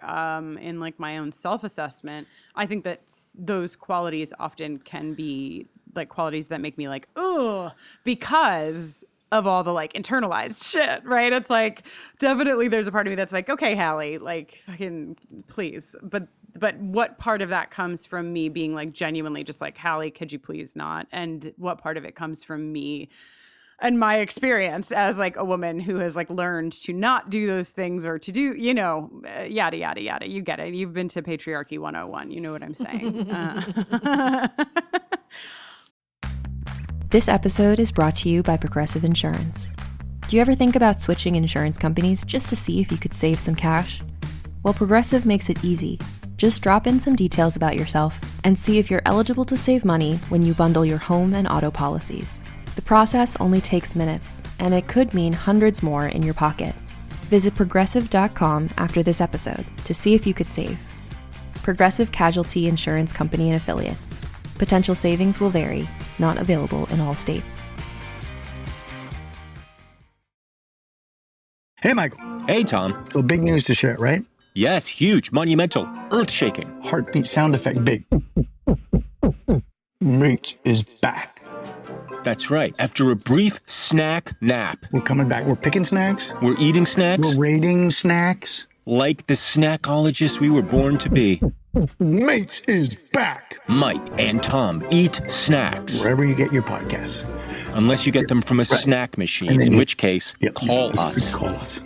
in like my own self-assessment, I think that those qualities often can be like qualities that make me like, ugh, because of all the like internalized shit, right? It's like definitely there's a part of me that's like, okay, Hallie, like fucking please, but what part of that comes from me being like genuinely just like, Hallie, could you please not? And what part of it comes from me and my experience as like a woman who has like learned to not do those things or to do, yada, yada, yada. You get it. You've been to Patriarchy 101. You know what I'm saying. This episode is brought to you by Progressive Insurance. Do you ever think about switching insurance companies just to see if you could save some cash? Well, Progressive makes it easy. Just drop in some details about yourself and see if you're eligible to save money when you bundle your home and auto policies. The process only takes minutes, and it could mean hundreds more in your pocket. Visit Progressive.com after this episode to see if you could save. Progressive Casualty Insurance Company and Affiliates. Potential savings will vary. Not available in all states. Hey, Michael. Hey, Tom. So big news to share, right? Yes, huge, monumental, earth-shaking. Heartbeat sound effect big. Meat is back. That's right. After a brief snack nap. We're coming back. We're picking snacks. We're eating snacks. We're rating snacks. Like the snackologists we were born to be. Meat is back. Mike and Tom eat snacks. Wherever you get your podcasts. Unless you get them from a snack machine, in which case, call us. Call us.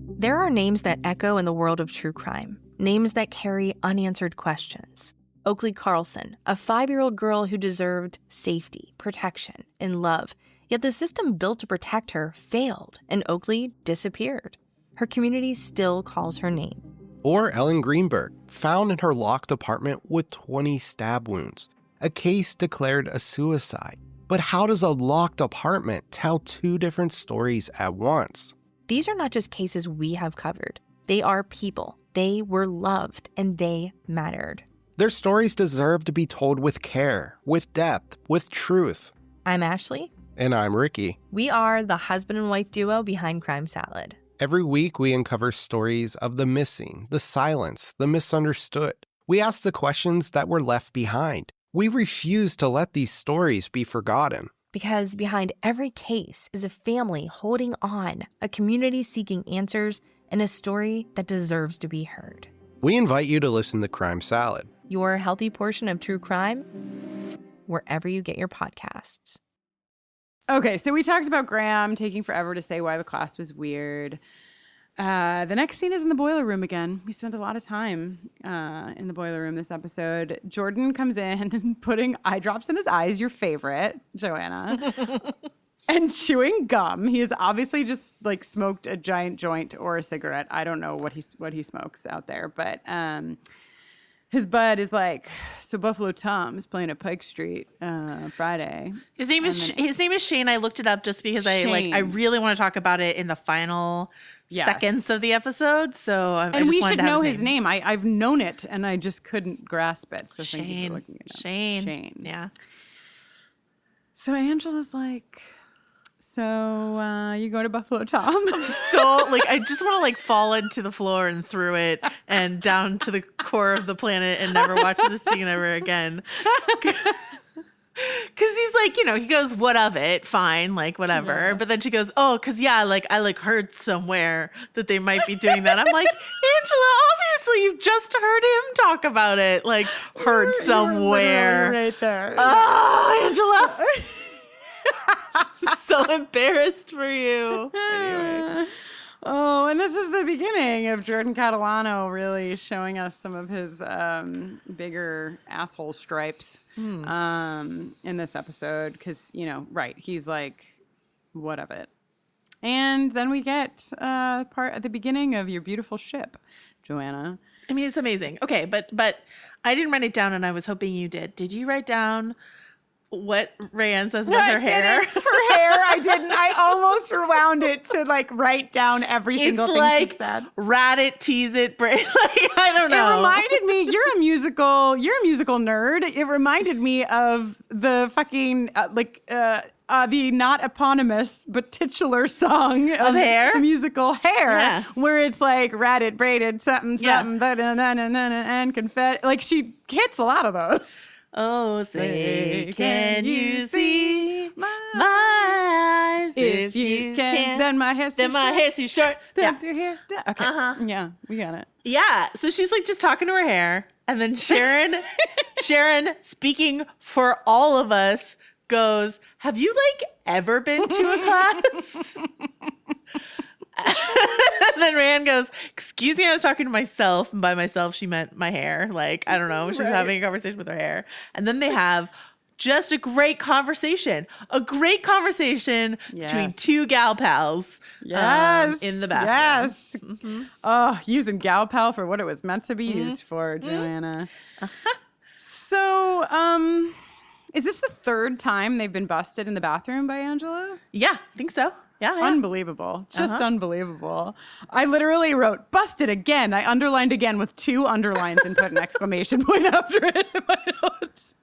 There are names that echo in the world of true crime. Names that carry unanswered questions. Oakley Carlson, a 5-year-old girl who deserved safety, protection, and love. Yet the system built to protect her failed, and Oakley disappeared. Her community still calls her name. Or Ellen Greenberg, found in her locked apartment with 20 stab wounds. A case declared a suicide. But how does a locked apartment tell two different stories at once? These are not just cases we have covered. They are people. They were loved, and they mattered. Their stories deserve to be told with care, with depth, with truth. I'm Ashley. And I'm Rickie. We are the husband and wife duo behind Crime Salad. Every week we uncover stories of the missing, the silence, the misunderstood. We ask the questions that were left behind. We refuse to let these stories be forgotten. Because behind every case is a family holding on, a community seeking answers, and a story that deserves to be heard. We invite you to listen to Crime Salad, your healthy portion of true crime, wherever you get your podcasts. Okay, so we talked about Graham taking forever to say why the class was weird. The next scene is in the boiler room again. We spent a lot of time in the boiler room this episode. Jordan comes in and putting eye drops in his eyes, your favorite, Joanna, and chewing gum. He has obviously just like smoked a giant joint or a cigarette. I don't know what he smokes out there, but his bud is like, so Buffalo Tom is playing at Pike Street Friday. His name is Shane. I looked it up just because I really want to talk about it in the final seconds of the episode. So and we should know his name. I've known it and I just couldn't grasp it. So thank you for looking it up. Shane. Yeah. So Angela's like, so you go to Buffalo Tom? So I just want to fall into the floor and through it and down to the core of the planet and never watch this scene ever again. Because he's like, he goes, what of it? Fine, like, whatever. Yeah. But then she goes, oh, because, I heard somewhere that they might be doing that. I'm like, Angela, obviously you've just heard him talk about it. Like, heard somewhere. You're right there. Oh, Angela. I'm so embarrassed for you. Anyway. Oh, and this is the beginning of Jordan Catalano really showing us some of his bigger asshole stripes in this episode. Because, he's like, what of it? And then we get part at the beginning of your beautiful ship, Joanna. I mean, it's amazing. Okay, but I didn't write it down, and I was hoping you did. Did you write down what Rayanne says about her hair? Her hair, I didn't. I almost rewound it to write down every single thing she said. Rat it, tease it, braid. I don't know. It reminded me. You're a musical nerd. It reminded me of the fucking the not eponymous but titular song of Hair, the musical Hair, where it's like ratted, braided, something, and confetti. Like she hits a lot of those. Oh, say, can you see my eyes? If you can, then my hair's too short. Okay. Yeah, we got it. Yeah. So she's like just talking to her hair. And then Sharon, speaking for all of us, goes, have you ever been to a class? Then Rayanne goes, excuse me, I was talking to myself. And by myself, she meant my hair. I don't know. She's having a conversation with her hair. And then they have just a great conversation. Between two gal pals in the bathroom. Yes. Mm-hmm. Oh, using gal pal for what it was meant to be used for, Joanna. So, is this the third time they've been busted in the bathroom by Angela? Yeah, I think so. Yeah. Unbelievable. Just unbelievable. I literally wrote, busted again. I underlined again with 2 underlines and put an exclamation point after it in my notes.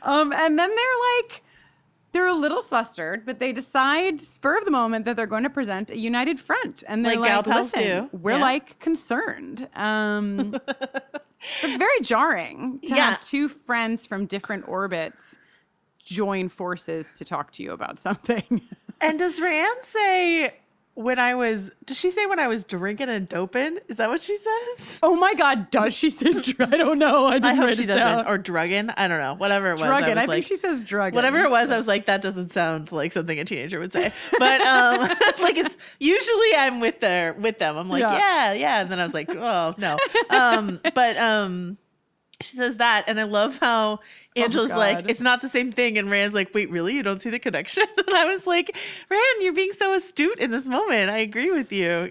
And then they're a little flustered, but they decide, spur of the moment, that they're going to present a united front. And they're like, listen, we're concerned. It's very jarring to have 2 friends from different orbits join forces to talk to you about something. And does Rayanne say does she say when I was drinking and doping? Is that what she says? Oh my God, does she say I don't know. I hope she doesn't. Or drugging. I don't know. Whatever it was. Drugging. I think she says drugging. Whatever it was, I was like, that doesn't sound like something a teenager would say. But it's usually I'm with them. I'm like, yeah. And then I was like, oh no. She says that, and I love how Angela's like, it's not the same thing, and Rand's like, wait, really? You don't see the connection? And I was like, Rand, you're being so astute in this moment. I agree with you,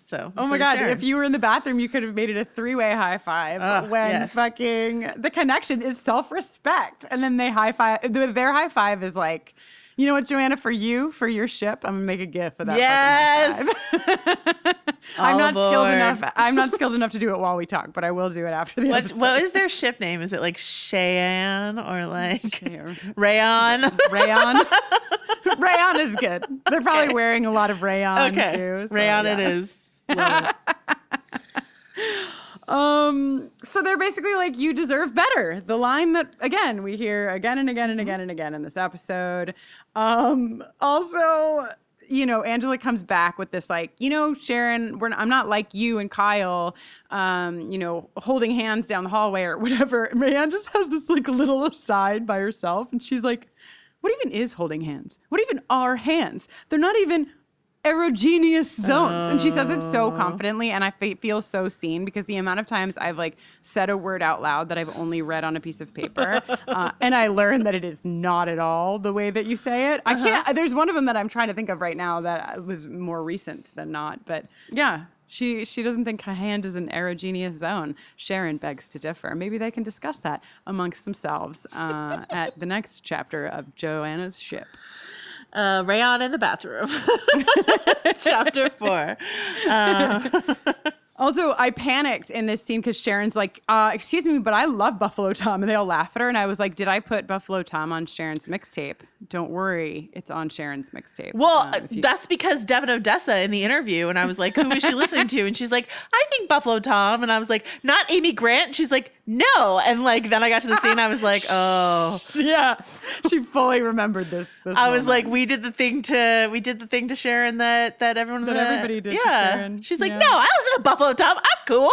so. Oh my God, if you were in the bathroom, you could have made it a 3-way high five fucking, the connection is self-respect. And then they high five, their high five is like, you know what, Joanna, for your ship, I'm gonna make a GIF of that. Yes. I'm not skilled enough to do it while we talk, but I will do it after the episode. What is their ship name? Is it like Cheyenne or Rayon? Rayon. Rayon is good. They're probably wearing a lot of rayon too. So, Rayon it is. So they're basically like, you deserve better. The line that, again, we hear again and again and again and again in this episode. Also, Angela comes back with this Sharon, I'm not like you and Kyle, holding hands down the hallway or whatever. And Rayanne just has this little aside by herself. And she's like, what even is holding hands? What even are hands? They're not even erogenous zones. And she says it so confidently, and I feel so seen, because the amount of times I've said a word out loud that I've only read on a piece of paper, and I learned that it is not at all the way that you say it. I can't, there's one of them that I'm trying to think of right now that was more recent than not, but yeah. She doesn't think a hand is an erogenous zone. Sharon begs to differ. Maybe they can discuss that amongst themselves at the next chapter of Joanna's ship. Rayon in the bathroom. Chapter 4. Also, I panicked in this scene because Sharon's like, excuse me, but I love Buffalo Tom. And they all laugh at her. And I was like, did I put Buffalo Tom on Sharon's mixtape? Don't worry. It's on Sharon's mixtape. Well, that's because Devin Odessa in the interview. And I was like, who is she listening to? And she's like, I think Buffalo Tom. And I was like, not Amy Grant. She's like, no. And like, then I got to the scene, I was like, oh. Yeah. She fully remembered this I was like, we did the thing to Sharon that everyone that everybody did to Sharon. She's like, no, I listen to Buffalo Tom. I'm cool.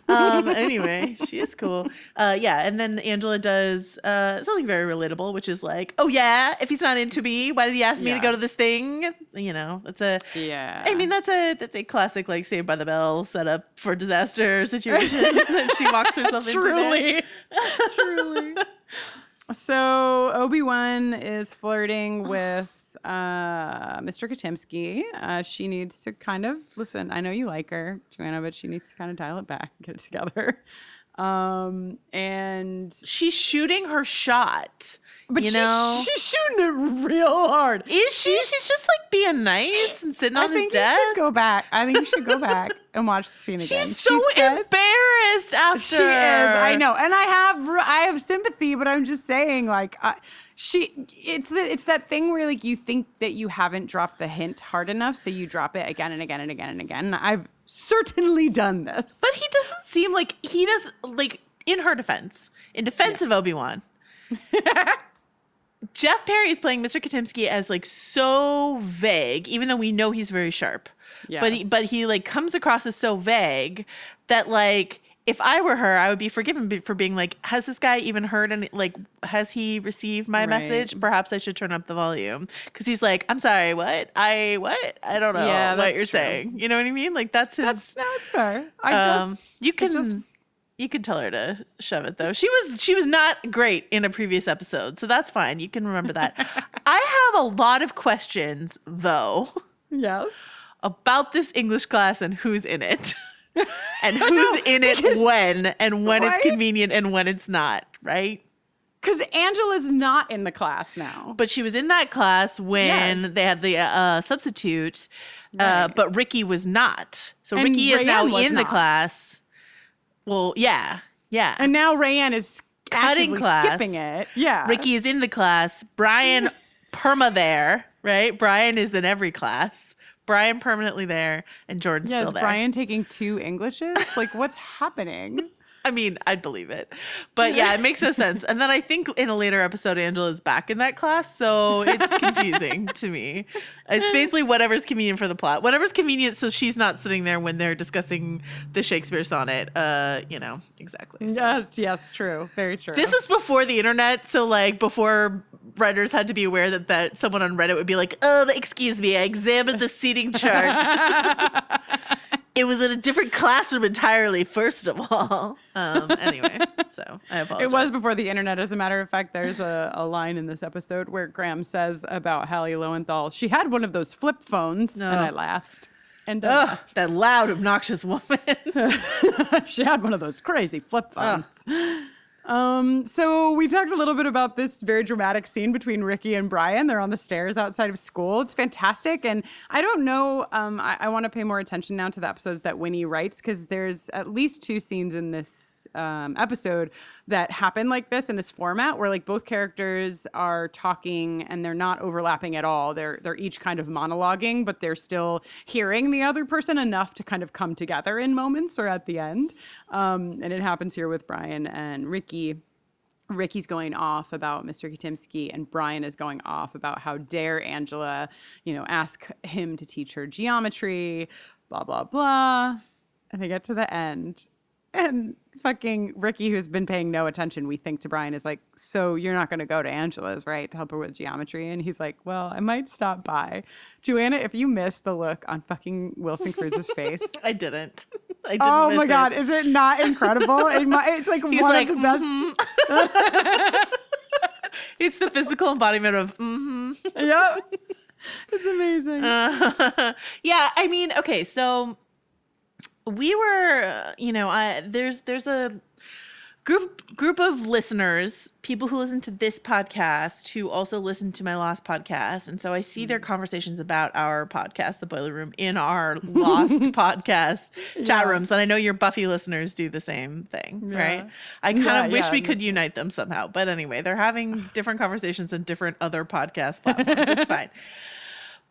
Anyway, she is cool. And then Angela does something very relatable, which is like, oh yeah, if he's not into me, why did he ask me to go to this thing? You know, that's I mean, that's a classic like Saved by the Bell setup for disaster situation that she walks herself into. Truly. So Obi-Wan is flirting with Mr. Katimsky. She needs to kind of listen. I know you like her, Joanna, but she needs to kind of dial it back and get it together. And she's shooting her shot. But she's shooting it real hard. Is she? She's just like being nice and sitting on his desk. I think you should go back and watch the scene again. She's so embarrassed after. She is. I know, and I have sympathy, but I'm just saying, like, it's that thing where like you think that you haven't dropped the hint hard enough, so you drop it again and again and again and again. I've certainly done this, but he doesn't seem like he does. Like in defense of Obi-Wan. Jeff Perry is playing Mr. Katimsky as like so vague, even though we know he's very sharp. Yes. But he like comes across as so vague that like if I were her, I would be forgiven for being like, has this guy even heard any, like, has he received my message? Perhaps I should turn up the volume. Because he's like, I'm sorry, what? I don't know what you're saying. You know what I mean? Like that's his. It's fair. You can tell her to shove it though. She was not great in a previous episode, so that's fine. You can remember that. I have a lot of questions though. Yes. About this English class and who's in it. And who's in it when and when it's convenient and when it's not, right? Because Angela's not in the class now. But she was in that class when they had the substitute, but Rickie was not. So and Rickie is now in the class. Well, yeah. And now Rayanne is cutting class. Skipping it. Yeah. Rickie is in the class. Brian perma there, right? Brian is in every class. Brian permanently there, and Jordan's still there. Is Brian taking 2 Englishes? Like, what's happening? I mean, I'd believe it. But yeah, it makes no sense. And then I think in a later episode, Angela's back in that class. So it's confusing to me. It's basically whatever's convenient for the plot. Whatever's convenient so she's not sitting there when they're discussing the Shakespeare sonnet. Exactly. So. Yes, true. Very true. This was before the internet. So like before writers had to be aware that someone on Reddit would be like, excuse me, I examined the seating chart. It was in a different classroom entirely, first of all. Anyway, so I apologize. It was before the internet. As a matter of fact, there's a line in this episode where Graham says about Hallie Lowenthal, she had one of those flip phones, and I laughed. And that loud, obnoxious woman. She had one of those crazy flip phones. So we talked a little bit about this very dramatic scene between Rickie and Brian. They're on the stairs outside of school. It's fantastic. And I don't know, I want to pay more attention now to the episodes that Winnie writes, because there's at least 2 scenes in this episode that happen like this in this format where like both characters are talking and they're not overlapping at all. They're each kind of monologuing, but they're still hearing the other person enough to kind of come together in moments or at the end. And it happens here with Brian and Rickie. Rickie's going off about Mr. Katimsky, and Brian is going off about how dare Angela, ask him to teach her geometry, blah, blah, blah. And they get to the end. And fucking Rickie, who's been paying no attention, we think to Brian, is like, so you're not going to go to Angela's, right, to help her with geometry? And he's like, well, I might stop by. Joanna, if you missed the look on fucking Wilson Cruz's face. I didn't. Oh my God. Is it not incredible? It's like he's one like, of the best. It's the physical embodiment of Yep. It's amazing. Yeah, I mean, okay, so we were, there's a group of listeners, people who listen to this podcast, who also listen to my last podcast. And so I see their conversations about our podcast, The Boiler Room, in our Lost podcast chat rooms. And I know your Buffy listeners do the same thing, right? I kind of wish we could unite them somehow. But anyway, they're having different conversations in different other podcast platforms. It's fine.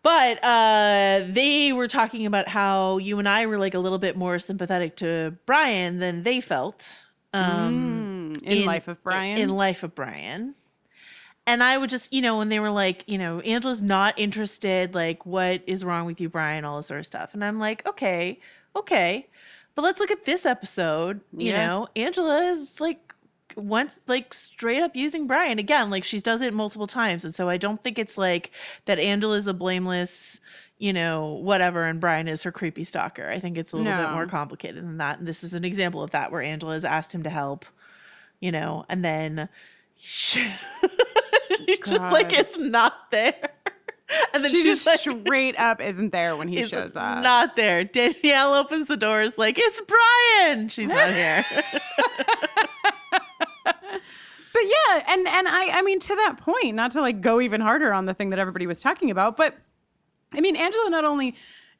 But they were talking about how you and I were like a little bit more sympathetic to Brian than they felt. In Life of Brian. In Life of Brian. And I would just, when they were like, Angela's not interested, like, what is wrong with you, Brian, all this sort of stuff. And I'm like, okay. But let's look at this episode. Angela is like straight up using Brian again. Like, she does it multiple times. And so I don't think it's like that Angela is a blameless, whatever, and Brian is her creepy stalker. I think it's a little bit more complicated than that. And this is an example of that, where Angela has asked him to help, and then she just like is not there. And then she she's just like, straight up isn't there when he shows up. Not there. Danielle opens the doors like, it's Brian. She's not here. But yeah, and I mean, to that point, not to like go even harder on the thing that everybody was talking about, but I mean, Angela not only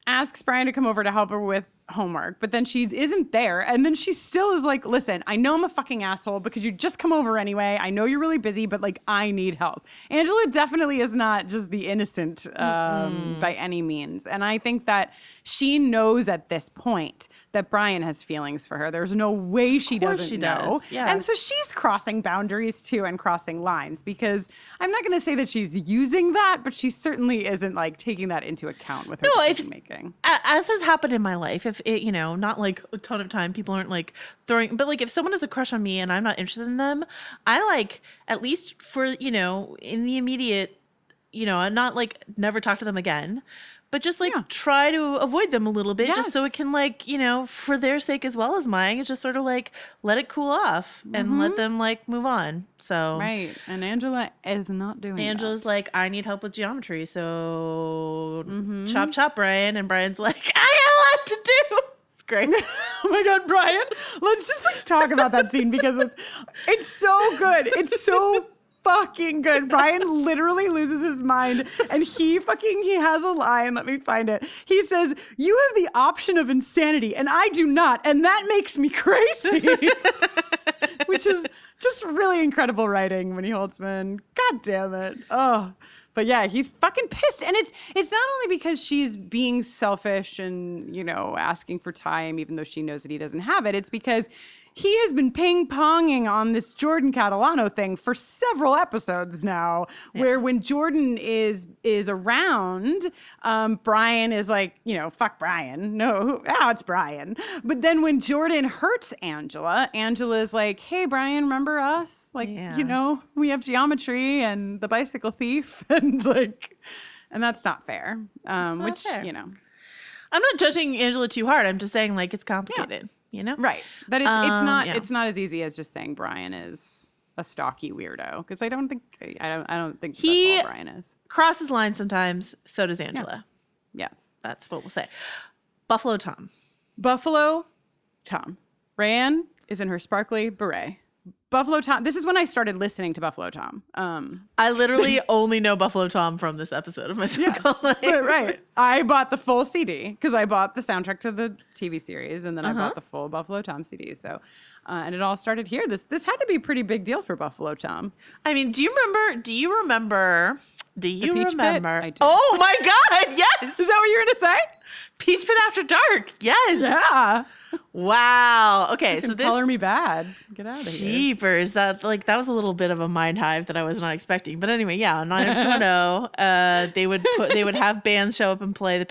asks Brian to come over to help her with homework, but then she isn't there. And then she still is like, listen, I know I'm a fucking asshole because you just come over anyway. I know you're really busy, but like, I need help. Angela definitely is not just the innocent by any means. And I think that she knows at this point that Brian has feelings for her. There's no way she doesn't know. Yeah. And so she's crossing boundaries too and crossing lines, because I'm not going to say that she's using that, but she certainly isn't like taking that into account with her decision making. As has happened in my life, if it, not like a ton of time, people aren't like throwing, but like if someone has a crush on me and I'm not interested in them, I like, at least for, in the immediate, not like never talk to them again, but just like try to avoid them a little bit, just so it can like, for their sake as well as mine, it's just sort of like let it cool off and let them like move on. So right. And Angela is not doing Angela's like, I need help with geometry. So chop, Brian. And Brian's like, I got a lot to do. It's great. Oh my God, Brian. Let's just like talk about that scene because it's so good. It's so fucking good. Brian literally loses his mind, and he has a line. Let me find it. He says, "You have the option of insanity and I do not, and that makes me crazy." Which is just really incredible writing when he Holtzman. God damn it. Oh. But yeah, he's fucking pissed. And it's not only because she's being selfish and, asking for time, even though she knows that he doesn't have it. It's because he has been ping-ponging on this Jordan Catalano thing for several episodes now, where when Jordan is around, Brian is like, fuck Brian. No, it's Brian. But then when Jordan hurts Angela, Angela's like, hey, Brian, remember us? Like, we have geometry and the bicycle thief. And like, and that's not fair. Which, fair. I'm not judging Angela too hard. I'm just saying like it's complicated. Right. But it's not as easy as just saying Brian is a stocky weirdo, because I don't think that's all Brian is. Crosses lines sometimes, so does Angela. Yeah. Yes. That's what we'll say. Buffalo Tom. Rayanne is in her sparkly beret. Buffalo Tom. This is when I started listening to Buffalo Tom. I literally only know Buffalo Tom from this episode of my circle. Right. I bought the full CD because I bought the soundtrack to the TV series, and then I bought the full Buffalo Tom CD. So, and it all started here. This had to be a pretty big deal for Buffalo Tom. I mean, do you remember? The Peach Pit? I do. Oh my God! Yes. Is that what you're gonna say? Peach Pit After Dark. Yes. Yeah. Wow. Okay, so this color me bad. Get out of here. Jeepers, that was a little bit of a mind hive that I was not expecting. But anyway, yeah, on 90210, they would have bands show up and play the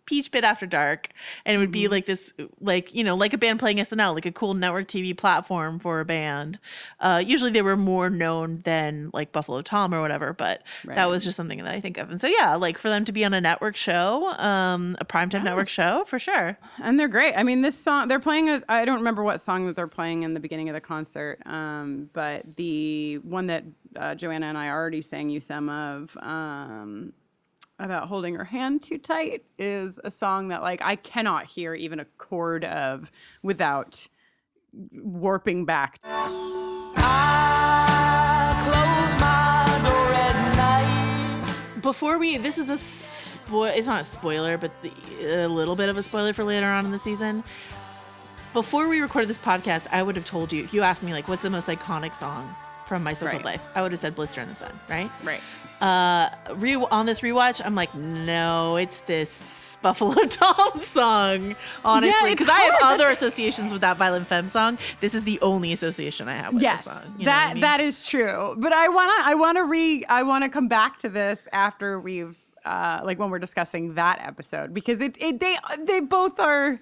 Peach Pit After Dark, and it would be like this, like a band playing SNL, like a cool network TV platform for a band. Usually they were more known than like Buffalo Tom or whatever, but that was just something that I think of. And so yeah, like for them to be on a network show, a primetime network show, for sure. And they're great. I mean, this song they're playing, I don't remember what song that they're playing in the beginning of the concert, but the one that Joanna and I already sang you some of, about holding her hand too tight, is a song that like I cannot hear even a chord of without warping back. I close my door at night. Before this is it's not a spoiler, but a little bit of a spoiler for later on in the season. Before we recorded this podcast, I would have told you, if you asked me like, what's the most iconic song from My So-Called Right. Life. I would have said Blister in the Sun, right? Right. On this rewatch, I'm like, no, it's this Buffalo Tom song, honestly, because I have other associations with that Violent Femme song. This is the only association I have with this song. You know what I mean? That is true. But I want to come back to this after we've like when we're discussing that episode, because they both are.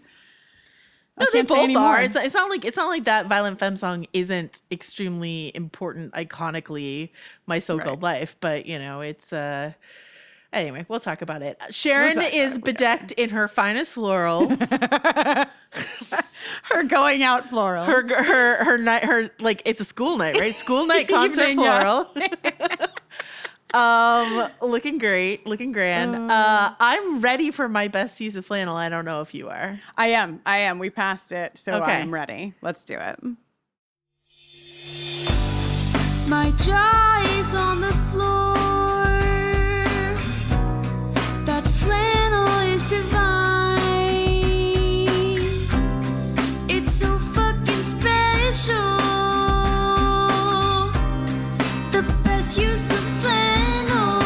No, they both are. It's not like that Violent Femme song isn't extremely important iconically, My So-Called Life, but it's anyway, we'll talk about it. Sharon is bedecked in her finest floral. Her going out floral. Her night, like, it's a school night, right? School night concert floral. Looking great, looking grand. I'm ready for my best use of flannel. I don't know if you are. I am. We passed it, so Okay. I'm ready. Let's do it. My jaw is on the floor. That flannel is divine. It's so fucking special. The best use of flannel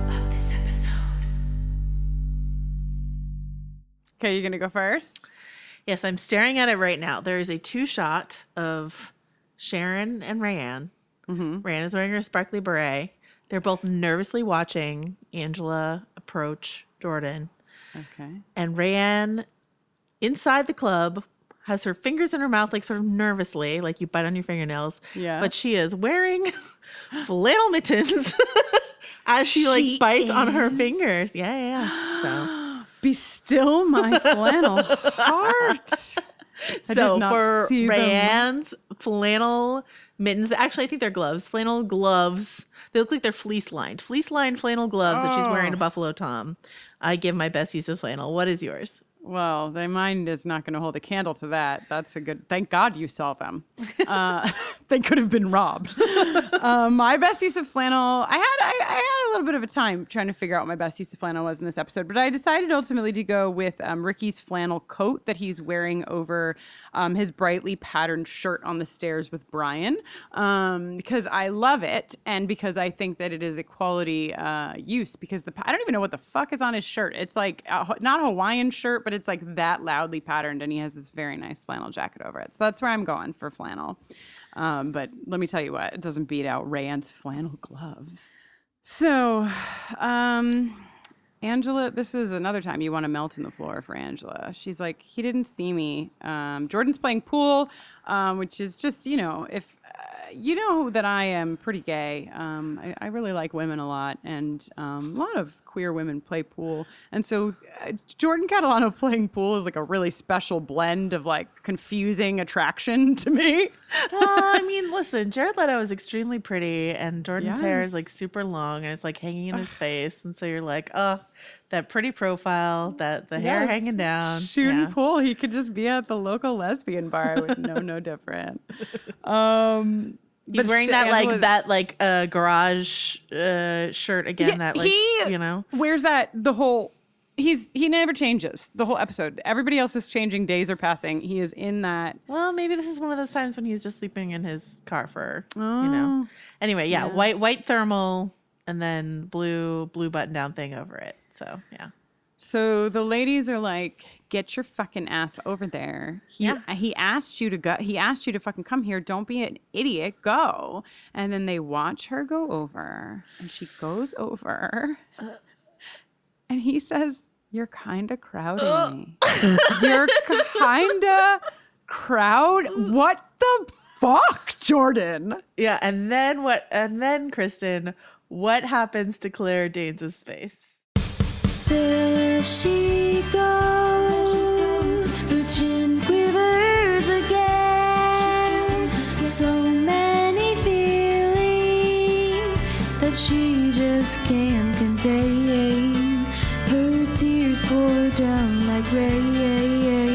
of this episode. Okay, you gonna go first? Yes, I'm staring at it right now. There is a 2-shot of Sharon and Rayanne. Rayanne is wearing her sparkly beret. They're both nervously watching Angela approach Jordan. Okay. And Rayanne, inside the club, has her fingers in her mouth, like sort of nervously, like you bite on your fingernails. Yeah. But she is wearing flannel mittens as she like bites on her fingers. Yeah. So. Be still my flannel heart. So for Rayanne's flannel mittens, actually I think they're gloves, flannel gloves. They look like they're fleece-lined flannel gloves that she's wearing a Buffalo Tom. I give my best use of flannel. What is yours? Well, mine is not going to hold a candle to that. That's a good. Thank God you saw them. They could have been robbed. My best use of flannel. I had a little bit of a time trying to figure out what my best use of flannel was in this episode, but I decided ultimately to go with Rickie's flannel coat that he's wearing over his brightly patterned shirt on the stairs with Brian, because I love it and because I think that it is a quality use. Because I don't even know what the fuck is on his shirt. It's like not a Hawaiian shirt, but it's like that loudly patterned, and he has this very nice flannel jacket over it. So that's where I'm going for flannel. But let me tell you what, it doesn't beat out Rayanne's flannel gloves. So, Angela, this is another time you want to melt in the floor for Angela. She's like, he didn't see me. Jordan's playing pool, which is just, if you know that I am pretty gay. I really like women a lot, and a lot of queer women play pool. And so Jordan Catalano playing pool is like a really special blend of like confusing attraction to me. Well, I mean, listen, Jared Leto is extremely pretty, and Jordan's hair is like super long, and it's like hanging in his face. And so you're like, oh, that pretty profile, the hair hanging down. Shooting pool, he could just be at the local lesbian bar. I would know no different. He's wearing that garage shirt again. Yeah, that like wears that the whole. He never changes the whole episode. Everybody else is changing. Days are passing. He is in that. Well, maybe this is one of those times when he's just sleeping in his car for Oh. Anyway, yeah, white thermal and then blue button down thing over it. So yeah. So the ladies are like, get your fucking ass over there. He asked you to go. He asked you to fucking come here. Don't be an idiot. Go. And then they watch her go over, and she goes over, and he says, "You're kind of crowding me. You're kind of crowd. What the fuck, Jordan?" Yeah, and then what? And then Kristin, what happens to Claire Danes' face? There she goes, her chin quivers again. So many feelings that she just can't contain. Her tears pour down like rain.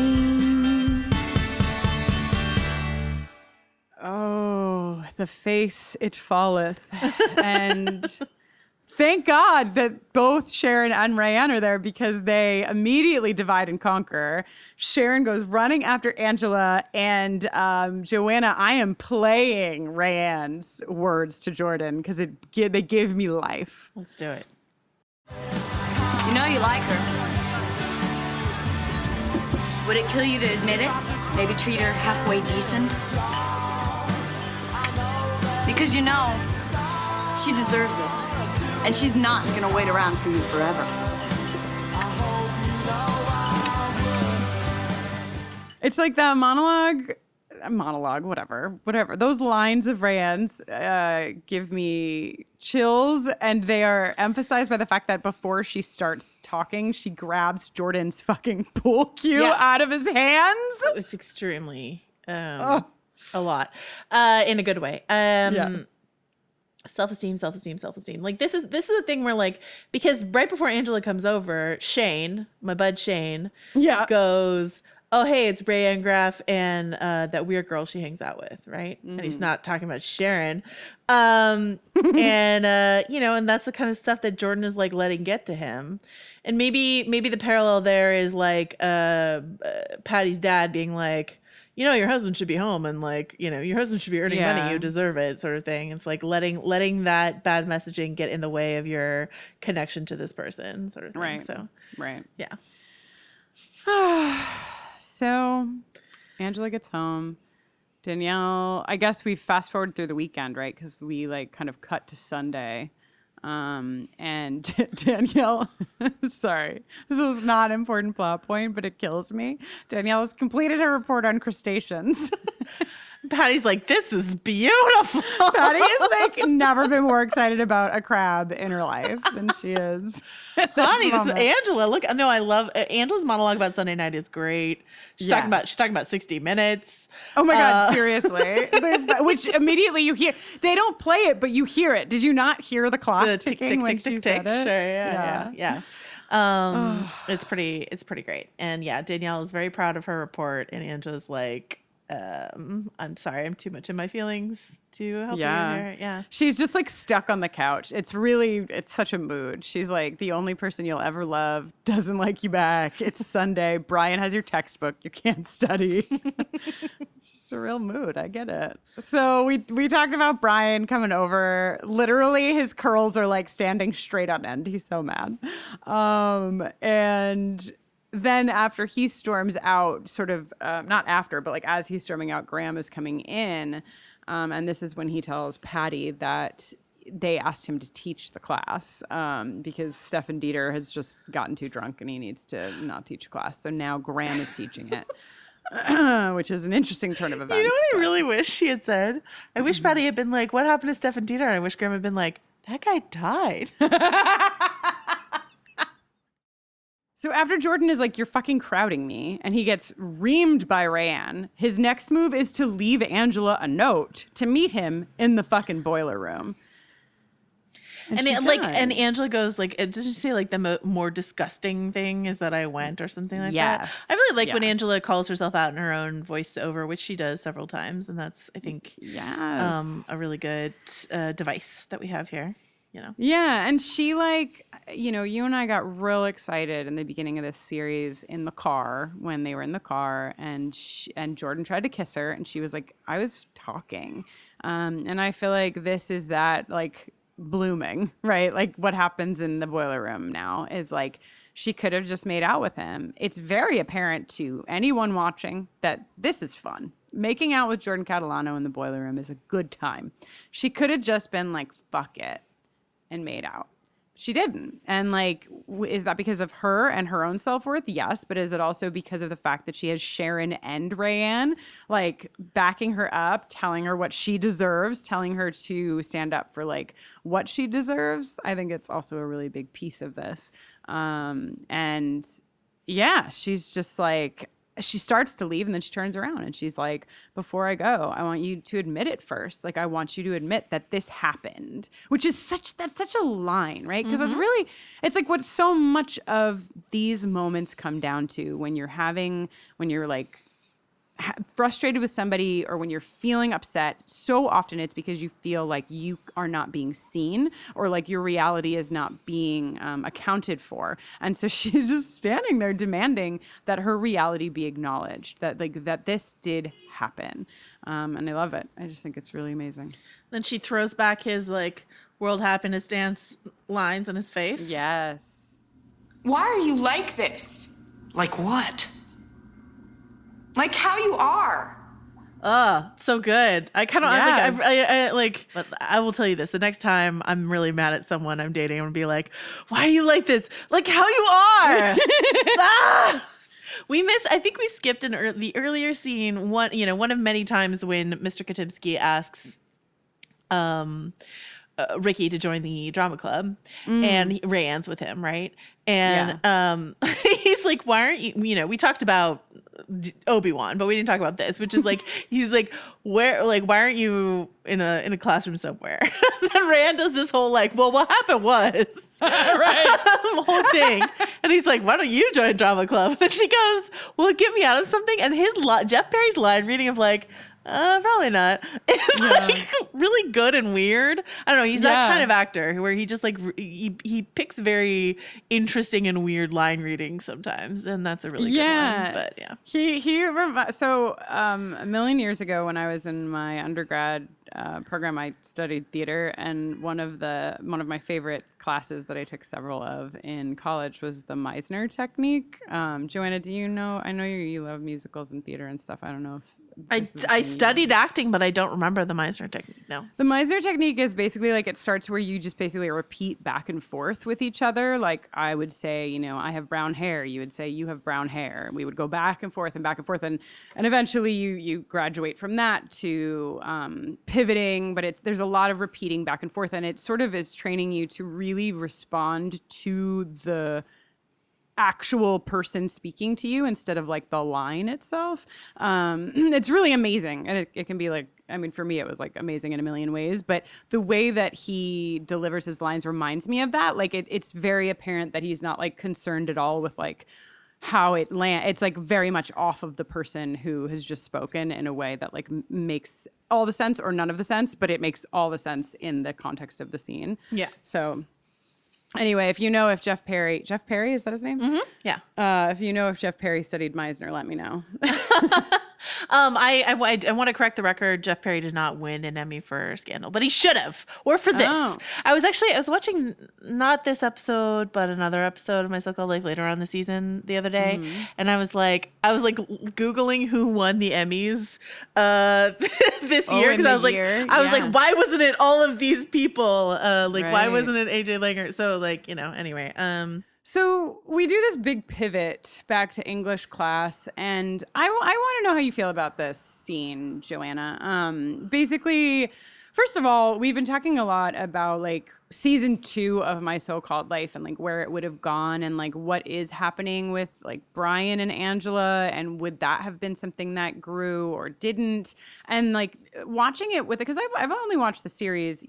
Oh, the face it falleth, and thank God that both Sharon and Rayanne are there because they immediately divide and conquer. Sharon goes running after Angela, and Joanna, I am playing Rayanne's words to Jordan because they give me life. Let's do it. You know you like her. Would it kill you to admit it? Maybe treat her halfway decent? Because you know, she deserves it. And she's not gonna wait around for you forever. It's like that monologue, whatever. Those lines of Rayanne's give me chills, and they are emphasized by the fact that before she starts talking, she grabs Jordan's fucking pool cue out of his hands. It's extremely a lot in a good way. Self-esteem. Like this is a thing where, like, because right before Angela comes over, Shane, my bud Shane, goes, oh, hey, it's Rayanne Graff and that weird girl she hangs out with, right? Mm-hmm. And he's not talking about Sharon. And that's the kind of stuff that Jordan is, like, letting get to him. And maybe the parallel there is, like, Patty's dad being like, your husband should be home and, like, your husband should be earning money. You deserve it, sort of thing. It's like letting that bad messaging get in the way of your connection to this person, sort of thing. Right. So, right. Yeah. So Angela gets home. Danielle, I guess we fast forward through the weekend, right? Because we, like, kind of cut to Sunday. And Danielle, sorry, this is not an important plot point, but it kills me. Danielle has completed her report on crustaceans. Patty's like, this is beautiful. Patty is, like, never been more excited about a crab in her life than she is. Honey, this is Angela. Look, no, I love Angela's monologue about Sunday night is great. She's talking about 60 Minutes. Oh my God, seriously. Which immediately you hear. They don't play it, but you hear it. Did you not hear the clock ticking when she said it? Sure, yeah. It's pretty great. And yeah, Danielle is very proud of her report, and Angela's like, I'm sorry, I'm too much in my feelings to help you here. Yeah. She's just, like, stuck on the couch. It's such a mood. She's like, the only person you'll ever love doesn't like you back. It's Sunday. Brian has your textbook. You can't study. It's just a real mood. I get it. So we talked about Brian coming over. Literally, his curls are, like, standing straight on end. He's so mad. And then after he storms out, sort of, not after, but, like, as he's storming out, Graham is coming in. And this is when he tells Patty that they asked him to teach the class because Stefan Dieter has just gotten too drunk and he needs to not teach a class. So now Graham is teaching it, which is an interesting turn of events. You know what I really wish she had said? I wish Patty had been like, what happened to Stefan Dieter? And I wish Graham had been like, that guy died. So after Jordan is like, you're fucking crowding me, and he gets reamed by Rayanne, his next move is to leave Angela a note to meet him in the fucking boiler room. And Angela goes, like, did you say, like, the more disgusting thing is that I went or something like that? I really like when Angela calls herself out in her own voiceover, which she does several times. And that's, I think, a really good device that we have here. Yeah, and she, like, you and I got real excited in the beginning of this series in the car when they were in the car, and Jordan tried to kiss her, and she was like, I was talking. And I feel like this is that, like, blooming, right? Like, what happens in the boiler room now is, like, she could have just made out with him. It's very apparent to anyone watching that this is fun. Making out with Jordan Catalano in the boiler room is a good time. She could have just been like, fuck it, and made out. She didn't. And, like, is that because of her and her own self-worth? Yes. But is it also because of the fact that she has Sharon and Rayanne, like, backing her up, telling her what she deserves, telling her to stand up for, like, what she deserves? I think it's also a really big piece of this. And yeah, she's just like, she starts to leave and then she turns around and she's like, before I go, I want you to admit it first. Like, I want you to admit that this happened, which is that's such a line, right? Because that's really, it's like what so much of these moments come down to when you're like frustrated with somebody or when you're feeling upset, so often it's because you feel like you are not being seen or like your reality is not being accounted for. And so she's just standing there demanding that her reality be acknowledged, that this did happen. And I love it. I just think it's really amazing. Then she throws back his like world happiness dance lines in his face. Yes. Why are you like this? Like what? Like how you are. So good. I kind of Yes. I like. But I will tell you this: the next time I'm really mad at someone I'm dating, I'm gonna be like, "Why are you like this? Like how you are." I think we skipped the earlier scene. One of many times when Mr. Katimsky asks, Rickie to join the drama club, and Rayanne's with him, right? And he's like, "Why aren't you?" We talked about Obi-Wan, but we didn't talk about this, which is like, he's like, "Where? Like, why aren't you in a classroom somewhere?" And then Rayanne does this whole like, "Well, what happened was," right, whole thing, and he's like, "Why don't you join drama club?" And she goes, "Will it get me out of something?" And his Jeff Perry's line reading of like, probably not. It's like really good and weird. I don't know. He's that kind of actor where he just like he picks very interesting and weird line readings sometimes, and that's a really good one. But a million years ago when I was in my undergrad program, I studied theater, and one of my favorite classes that I took several of in college was the Meisner technique. Joanna, do you know? I know you love musicals and theater and stuff. I don't know if I studied acting, but I don't remember the Meisner technique. No. The Meisner technique is basically like it starts where you just basically repeat back and forth with each other. Like I would say, I have brown hair. You would say, you have brown hair. We would go back and forth and back and forth. And eventually you graduate from that to pivoting. But there's a lot of repeating back and forth. And it sort of is training you to really respond to the actual person speaking to you instead of like the line itself. It's really amazing. And it can be like, for me, it was like amazing in a million ways, but the way that he delivers his lines reminds me of that. Like it's very apparent that he's not like concerned at all with like how it lands. It's like very much off of the person who has just spoken in a way that like makes all the sense or none of the sense, but it makes all the sense in the context of the scene. Yeah. So anyway, if Jeff Perry, is that his name? Mm-hmm. Yeah. If Jeff Perry studied Meisner, let me know. I want to correct the record. Jeff Perry did not win an Emmy for Scandal, but he should have, or for this. Oh. I was watching not this episode, but another episode of My So-Called Life later on the season the other day, and I was like Googling who won the Emmys this year because I was like, why wasn't it all of these people? Why wasn't it AJ Langer? So anyway. So we do this big pivot back to English class, and I want to know how you feel about this scene, Joanna. Basically, first of all, we've been talking a lot about like season 2 of My So-Called Life and like where it would have gone and like what is happening with like Brian and Angela, and would that have been something that grew or didn't? And like watching it with it, because I've only watched the series,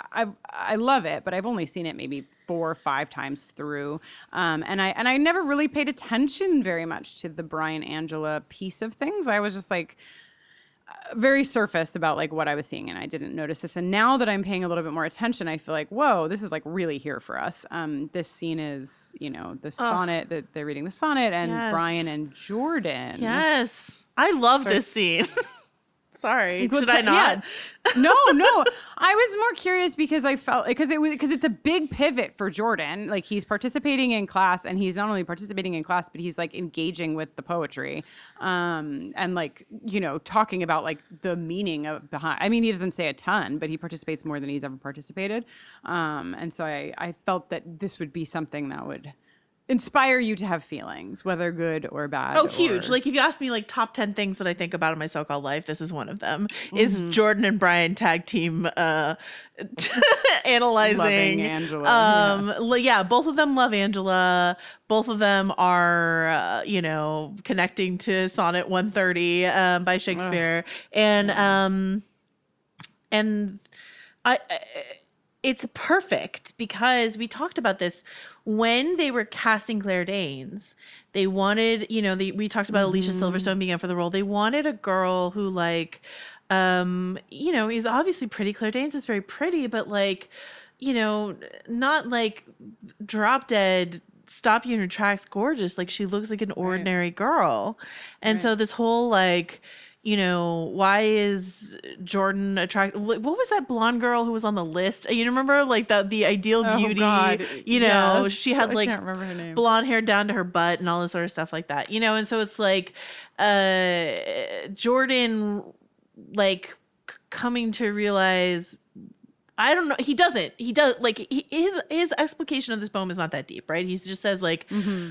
I love it, but I've only seen it maybe 4 or 5 times through, and I never really paid attention very much to the Brian Angela piece of things. I was just like very surface about like what I was seeing, and I didn't notice this. And now that I'm paying a little bit more attention, I feel like, whoa, this is like really here for us. This scene is, the sonnet that they're reading the sonnet, and Brian and Jordan. Yes, I love this scene. Sorry, should I not? Yeah. No. I was more curious because I felt because it's a big pivot for Jordan. Like he's participating in class, and he's not only participating in class, but he's like engaging with the poetry, and like talking about like the meaning of behind. I mean, he doesn't say a ton, but he participates more than he's ever participated, and so I felt that this would be something that would inspire you to have feelings, whether good or bad. Oh, huge. Like if you ask me like top 10 things that I think about in My So-Called Life, this is one of them, is Jordan and Brian tag team analyzing. Loving Angela. Both of them love Angela. Both of them are, connecting to Sonnet 130 by Shakespeare. And it's perfect because we talked about this when they were casting Claire Danes, they wanted, we talked about Alicia Silverstone being up for the role. They wanted a girl who like, is obviously pretty. Claire Danes is very pretty, but like, not like drop dead, stop you in your tracks gorgeous. Like she looks like an ordinary girl. And so this whole like, why is Jordan attractive? What was that blonde girl who was on the list? You remember like the ideal beauty, yes. She had like I can't remember her name. blonde hair down to her butt and all this sort of stuff like that, and so it's like, Jordan like coming to realize, I don't know. He does like his explication of this poem is not that deep, right? He just says like,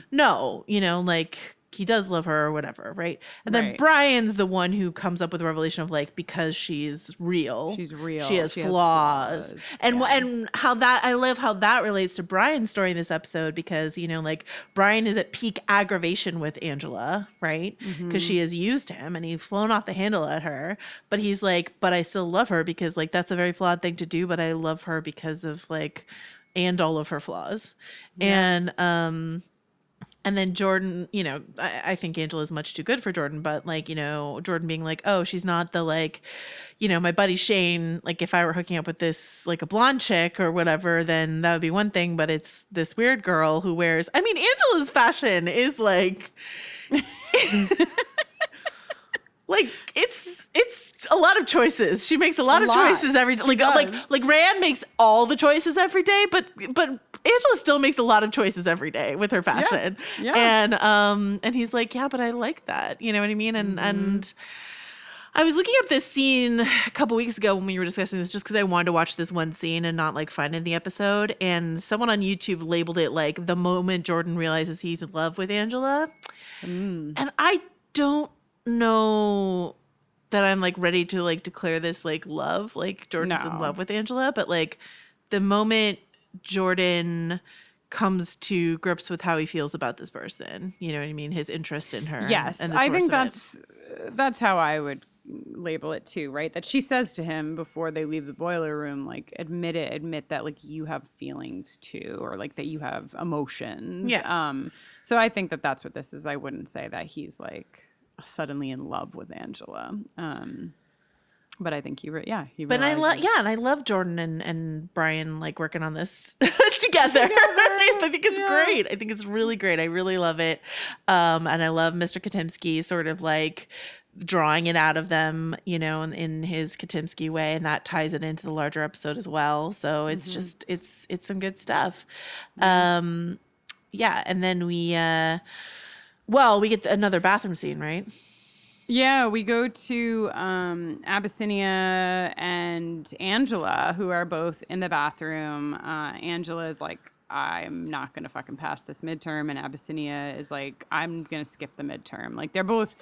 no, like he does love her or whatever, right? And then Brian's the one who comes up with the revelation of like, because she's real, she has flaws. And how that, I love how that relates to Brian's story in this episode, because like Brian is at peak aggravation with Angela, right? Because she has used him and he's flown off the handle at her, but he's like, but I still love her because like that's a very flawed thing to do, but I love her because of like, and all of her flaws. And then Jordan, I think Angela is much too good for Jordan, but like, Jordan being like, oh, she's not the like, my buddy Shane, like if I were hooking up with this, like a blonde chick or whatever, then that would be one thing, but it's this weird girl who wears, Angela's fashion is like, like it's a lot of choices. She makes a lot of choices every day. Like Rand makes all the choices every day, but Angela still makes a lot of choices every day with her fashion. Yeah. And he's like, yeah, but I like that. You know what I mean? And I was looking up this scene a couple weeks ago when we were discussing this, just because I wanted to watch this one scene and not like find it in the episode. And someone on YouTube labeled it like the moment Jordan realizes he's in love with Angela. And I don't know that I'm like ready to like declare this like love, like Jordan's in love with Angela, but like the moment Jordan comes to grips with how he feels about this person, you know what I mean? His interest in her. Yes, and I think that's how I would label it too, right? That she says to him before they leave the boiler room, like, admit that like you have feelings too, or like that you have emotions. Yeah. So I think that that's what this is. I wouldn't say that he's like suddenly in love with Angela. But I think he realizes. And I love Jordan and Brian like working on this together. I think it's great. I think it's really great. I really love it. And I love Mr. Katimsky sort of like drawing it out of them, in his Katimsky way, and that ties it into the larger episode as well. So it's just it's some good stuff. And then we get another bathroom scene, right? Yeah, we go to Abyssinia and Angela, who are both in the bathroom. Angela is like, I'm not going to fucking pass this midterm. And Abyssinia is like, I'm going to skip the midterm. Like, they're both,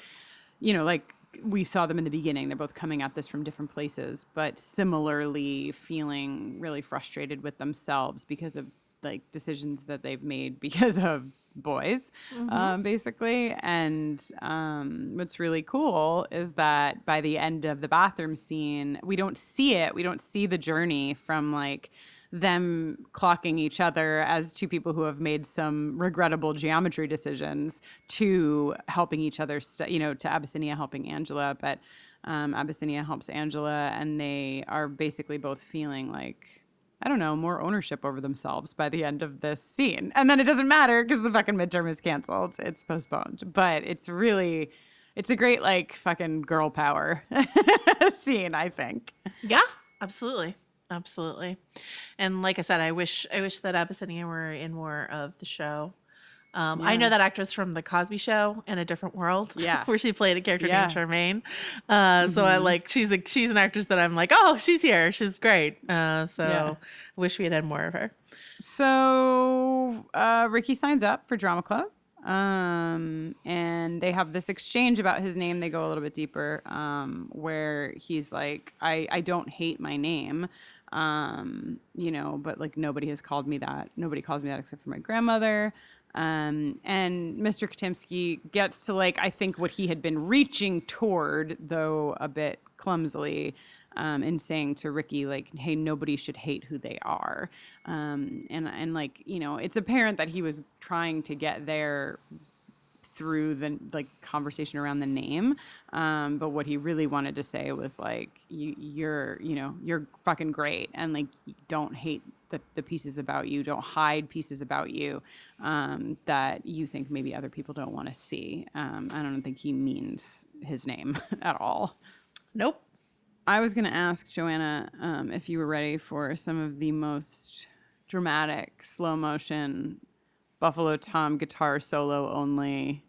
like we saw them in the beginning. They're both coming at this from different places, but similarly feeling really frustrated with themselves because of like decisions that they've made because of boys, basically. And what's really cool is that by the end of the bathroom scene, we don't see it. We don't see the journey from like them clocking each other as two people who have made some regrettable geometry decisions to helping each other, to Abyssinia helping Angela. But Abyssinia helps Angela, and they are basically both feeling like, I don't know, more ownership over themselves by the end of this scene. And then it doesn't matter because the fucking midterm is canceled. It's postponed. But it's a great like fucking girl power scene, I think. Yeah, absolutely. Absolutely. And like I said, I wish that Abyssinia were in more of the show. I know that actress from The Cosby Show in A Different World, where she played a character named Charmaine. So I like, she's an actress that I'm like, oh, she's here. She's great. I wish we had more of her. So Rickie signs up for Drama Club. And they have this exchange about his name. They go a little bit deeper, where he's like, I don't hate my name. But like nobody has called me that. Nobody calls me that except for my grandmother. And Mr. Katimsky gets to like, I think what he had been reaching toward, though a bit clumsily, and saying to Rickie, like, hey, nobody should hate who they are. And like, you know, it's apparent that he was trying to get there through the like conversation around the name. But what he really wanted to say was like, you're fucking great. And like, don't hate the pieces about you. Don't hide pieces about you that you think maybe other people don't want to see. I don't think he means his name at all. Nope. I was going to ask Joanna if you were ready for some of the most dramatic slow motion Buffalo Tom guitar solo only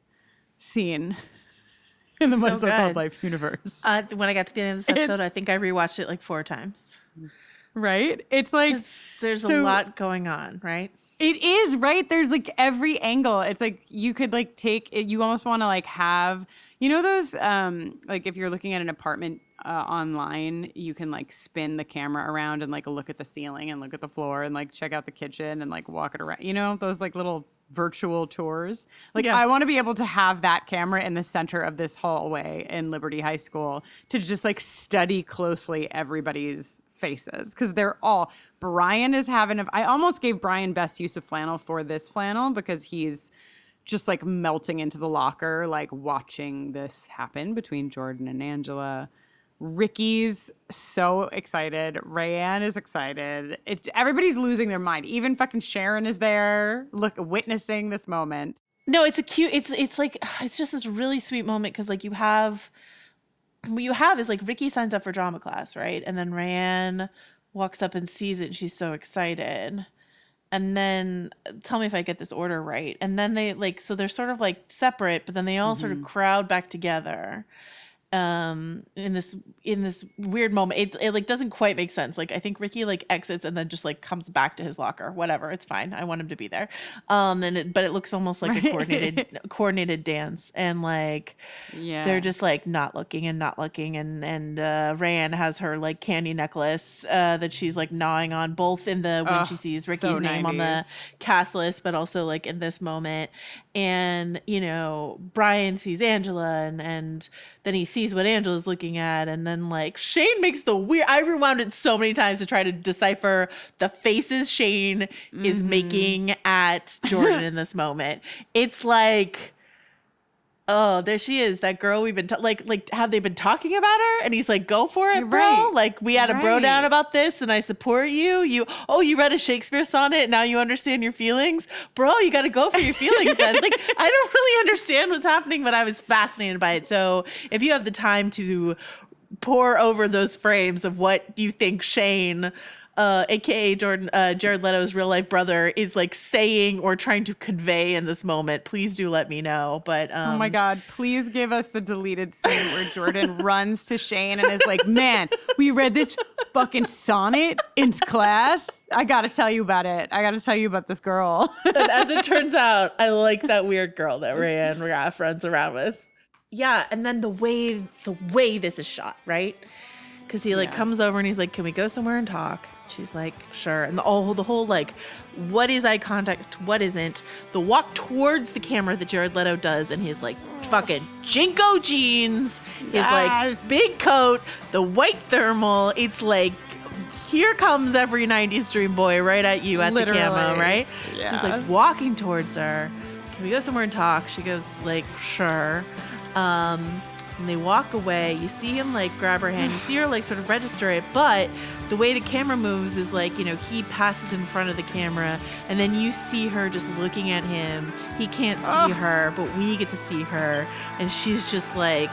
scene in the My So-Called Life universe. When I got to the end of this episode, I think I rewatched it like 4 times. Right? It's like there's a lot going on, right? It is, right? There's like every angle. It's like you could like take it. You almost want to like have, you know, those like if you're looking at an apartment online, you can like spin the camera around and like look at the ceiling and look at the floor and like check out the kitchen and like walk it around. You know, those like little virtual tours. Like I want to be able to have that camera in the center of this hallway in Liberty High School to just like study closely everybody's faces, because they're all, Brian is having I almost gave Brian best use of flannel for this flannel because he's just like melting into the locker, like watching this happen between Jordan and Angela. Rickie's so excited. Rayanne is excited. Everybody's losing their mind. Even fucking Sharon is there, witnessing this moment. No, it's a cute. It's like it's just this really sweet moment because like what you have is like Rickie signs up for drama class, right? And then Rayanne walks up and sees it and she's so excited. And then tell me if I get this order right. And then they like, so they're sort of like separate, but then they all sort of crowd back together. In this weird moment, it like doesn't quite make sense. Like I think Rickie like exits and then just like comes back to his locker. Whatever, it's fine. I want him to be there. But it looks almost like a coordinated dance, and like they're just like not looking, and Rayanne has her like candy necklace that she's like gnawing on, both in the when she sees Rickie's name on the cast list, but also like in this moment. And you know, Brian sees Angela, and then he sees what Angela's looking at, and then like Shane makes the weird. I rewound it so many times to try to decipher the faces Shane is making at Jordan in this moment. It's like, oh, there she is, that girl we've been like have they been talking about her? And he's like, go for it, bro. Right. Like we had a bro down about this, and I support you. You read a Shakespeare sonnet, now you understand your feelings, bro. You got to go for your feelings then. Like I don't really understand what's happening, but I was fascinated by it. So if you have the time to pour over those frames of what you think Shane, aka Jared Leto's real life brother, is like saying or trying to convey in this moment, please do let me know. But oh my God, please give us the deleted scene where Jordan runs to Shane and is like, man, we read this fucking sonnet in class. I gotta tell you about it. I gotta tell you about this girl. And as it turns out, I like that weird girl that Rayanne Raff runs around with. Yeah, and then the way this is shot, right? Because he like comes over and he's like, can we go somewhere and talk? She's like, sure. And the whole like, what is eye contact, what isn't? The walk towards the camera that Jared Leto does, and his like fucking Jinko jeans, his like big coat, the white thermal. It's like, here comes every 90s dream boy right at you at the camo, right? Yeah. So he's like walking towards her. Can we go somewhere and talk? She goes like, sure. And they walk away. You see him like grab her hand. You see her like sort of register it, but the way the camera moves is like, you know, he passes in front of the camera, and then you see her just looking at him. He can't see her, but we get to see her, and she's just like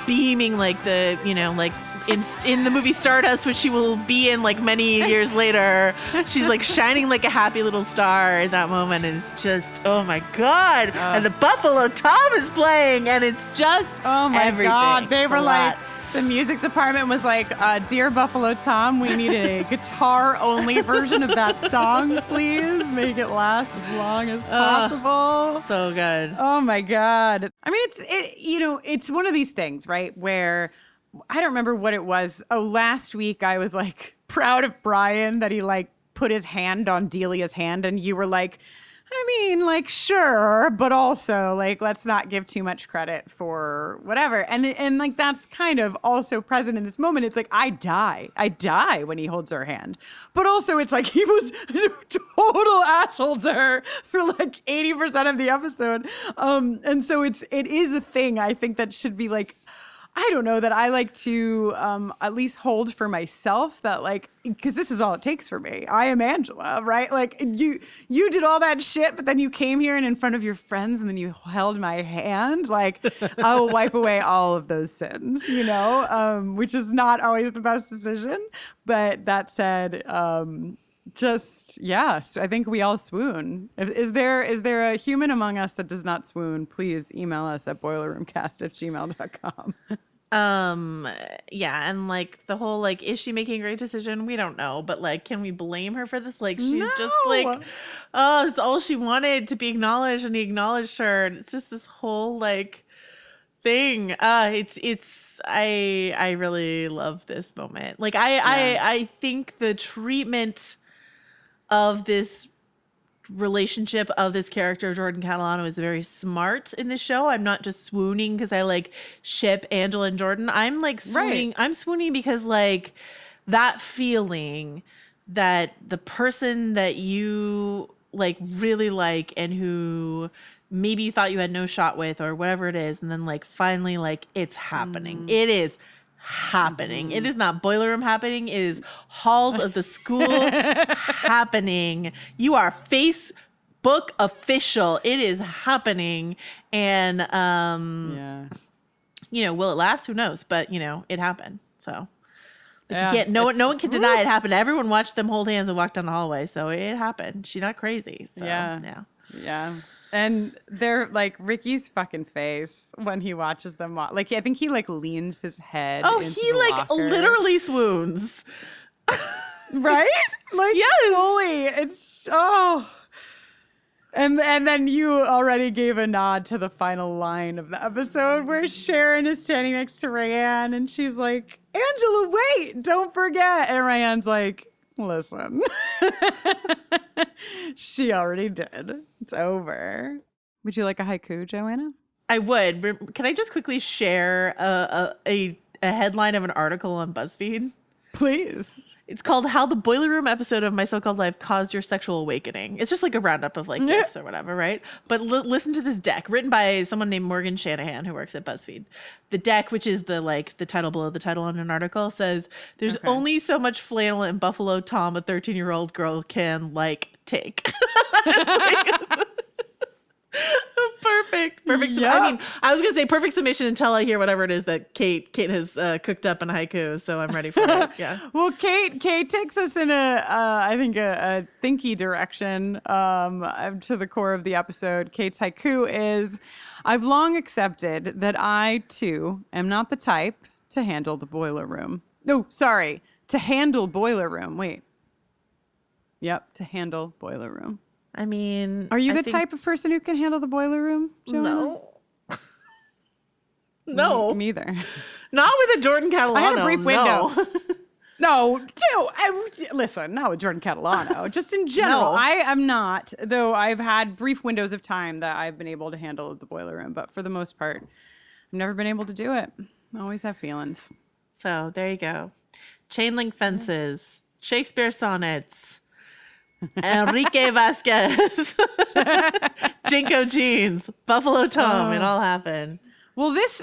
beaming like the, you know, like in the movie Stardust, which she will be in like many years later. She's like shining like a happy little star in that moment, and it's just, oh my God. And the Buffalo Tom is playing, and it's just everything. God, they were like, the music department was like, dear Buffalo Tom, we need a guitar only version of that song, please. Make it last as long as possible. So good. Oh my God. I mean, it's one of these things, right, where I don't remember what it was. Oh, last week I was like proud of Brian that he like put his hand on Delia's hand, and you were like, I mean, like, sure, but also, like, let's not give too much credit for whatever. And like, that's kind of also present in this moment. It's like, I die when he holds her hand. But also, it's like he was a total asshole to her for like 80% of the episode. And so it is a thing, I think, that should be like, I don't know, that I like to at least hold for myself, that like, because this is all it takes for me. I am Angela, right? Like you did all that shit, but then you came here and in front of your friends and then you held my hand. Like I will wipe away all of those sins, you know, which is not always the best decision. But that said, just, yeah, I think we all swoon. Is there a human among us that does not swoon? Please email us at boilerroomcast@gmail.com. Yeah, and like the whole like, is she making a great decision? We don't know, but like, can we blame her for this? Like, she's just like, oh, it's all she wanted, to be acknowledged, and he acknowledged her, and it's just this whole like thing. I really love this moment. Like I think the treatment of this relationship of this character Jordan Catalano is very smart in this show. I'm not just swooning because I like ship Angela and Jordan. I'm like swooning. Right. I'm swooning because like that feeling that the person that you like really like and who maybe you thought you had no shot with or whatever it is, and then like finally like it's happening. It is happening. It is not boiler room happening. It is halls of the school happening. You are Facebook official. It is happening. And you know, will it last? Who knows? But you know, it happened. So like, you can't. No one can deny it happened. Everyone watched them hold hands and walk down the hallway. So it happened. She's not crazy. So, yeah. And they're like Rickie's fucking face when he watches them walk. Like, I think he like leans his head. Oh, into he the like locker. literally swoons. Right? Like, yes. Fully. It's, And then you already gave a nod to the final line of the episode where Sharon is standing next to Rayanne and she's like, Angela, wait, don't forget. And Rayanne's like, listen. She already did. It's over. Would you like a haiku, Joanna? I would. Can I just quickly share a headline of an article on BuzzFeed? Please. It's called How the Boiler Room Episode of My So-Called Life Caused Your Sexual Awakening. It's just like a roundup of like gifts or whatever, right? But listen to this deck written by someone named Morgan Shanahan who works at BuzzFeed. The deck, which is the title below the title on an article, says there's only so much flannel and Buffalo Tom a 13-year-old girl can like take. Perfect. Yeah. I mean, I was gonna say perfect submission until I hear whatever it is that Kate has cooked up in a haiku. So I'm ready for it. Yeah. Well, Kate takes us in I think a thinky direction to the core of the episode. Kate's haiku is, I've long accepted that I too am not the type to handle the boiler room. No, sorry, to handle boiler room. Wait. Yep, to handle boiler room. I mean, are you the type of person who can handle the boiler room, Joanna? No. Me either. Not with a Jordan Catalano. I had a brief window. No, listen, not with Jordan Catalano. Just in general, No. I am not. Though I've had brief windows of time that I've been able to handle the boiler room, but for the most part, I've never been able to do it. I always have feelings. So there you go. Chain link fences, Shakespeare sonnets, Enrique Vasquez, Jinko jeans, Buffalo Tom. It all happened. Well, this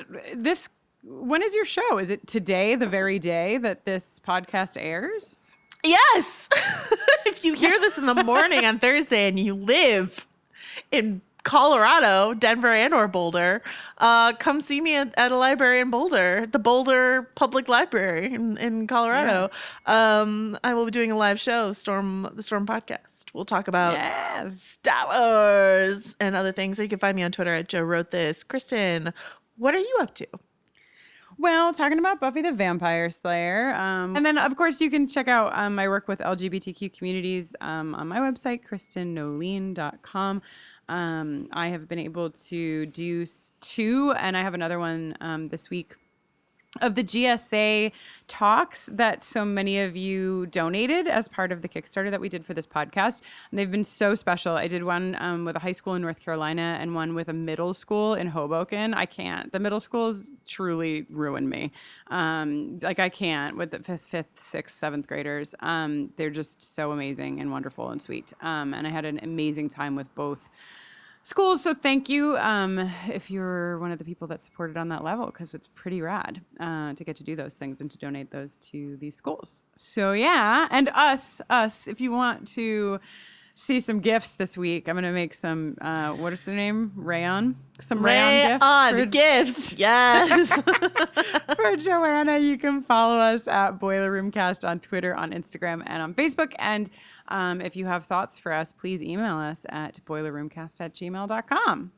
when is your show? Is it today, the very day that this podcast airs? Yes. If you hear this in the morning on Thursday and you live in Colorado, Denver and or Boulder, come see me at a library in Boulder, the Boulder Public Library in Colorado. Yeah. I will be doing a live show, the Storm Podcast. We'll talk about Star Wars and other things. So you can find me on Twitter at Joe Wrote This. Kristin, what are you up to? Well, talking about Buffy the Vampire Slayer. And then, of course, you can check out my work with LGBTQ communities on my website, KristinNoline.com. I have been able to do 2, and I have another one this week of the GSA talks that so many of you donated as part of the Kickstarter that we did for this podcast. And they've been so special. I did one with a high school in North Carolina and one with a middle school in Hoboken. I can't. The middle schools truly ruined me. I can't with the fifth, sixth, seventh graders. They're just so amazing and wonderful and sweet. And I had an amazing time with both schools. So thank you if you're one of the people that supported on that level, because it's pretty rad to get to do those things and to donate those to these schools. So yeah, and us, if you want to see some gifts this week, I'm going to make some, what is the name? Rayon? Some rayon gifts. Yes. For Joanna, you can follow us at Boiler Room Cast on Twitter, on Instagram, and on Facebook. And if you have thoughts for us, please email us at boilerroomcast@gmail.com.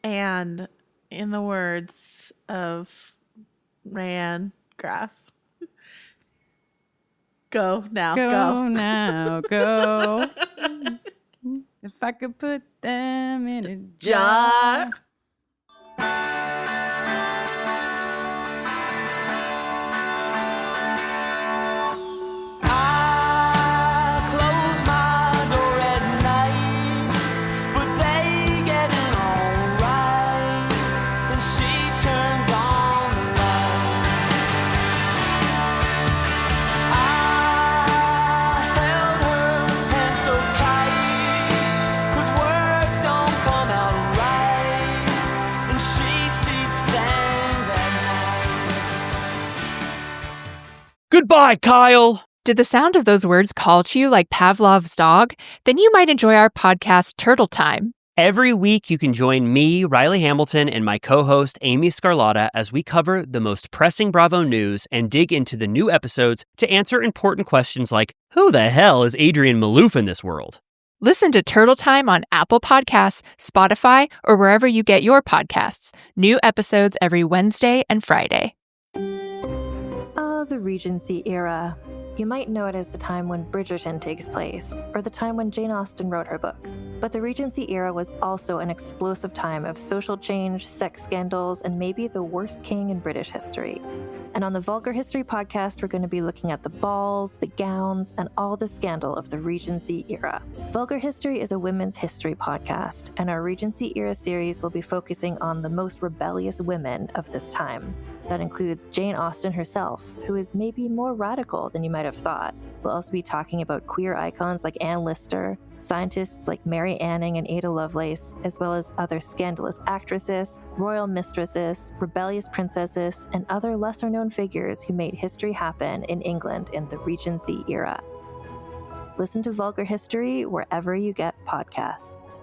And in the words of Rayanne Graff, go now, go now, go. If I could put them in a jar. Goodbye, Kyle! Did the sound of those words call to you like Pavlov's dog? Then you might enjoy our podcast, Turtle Time. Every week, you can join me, Riley Hamilton, and my co-host, Amy Scarlatta, as we cover the most pressing Bravo news and dig into the new episodes to answer important questions like, who the hell is Adrian Malouf in this world? Listen to Turtle Time on Apple Podcasts, Spotify, or wherever you get your podcasts. New episodes every Wednesday and Friday. The Regency era. You might know it as the time when Bridgerton takes place, or the time when Jane Austen wrote her books. But the Regency era was also an explosive time of social change, sex scandals, and maybe the worst king in British history. And on the Vulgar History podcast, we're going to be looking at the balls, the gowns, and all the scandal of the Regency era. Vulgar History is a women's history podcast, and our Regency era series will be focusing on the most rebellious women of this time. That includes Jane Austen herself, who is maybe more radical than you might have thought. We'll also be talking about queer icons like Anne Lister, scientists like Mary Anning and Ada Lovelace, as well as other scandalous actresses, royal mistresses, rebellious princesses, and other lesser-known figures who made history happen in England in the Regency era. Listen to Vulgar History wherever you get podcasts.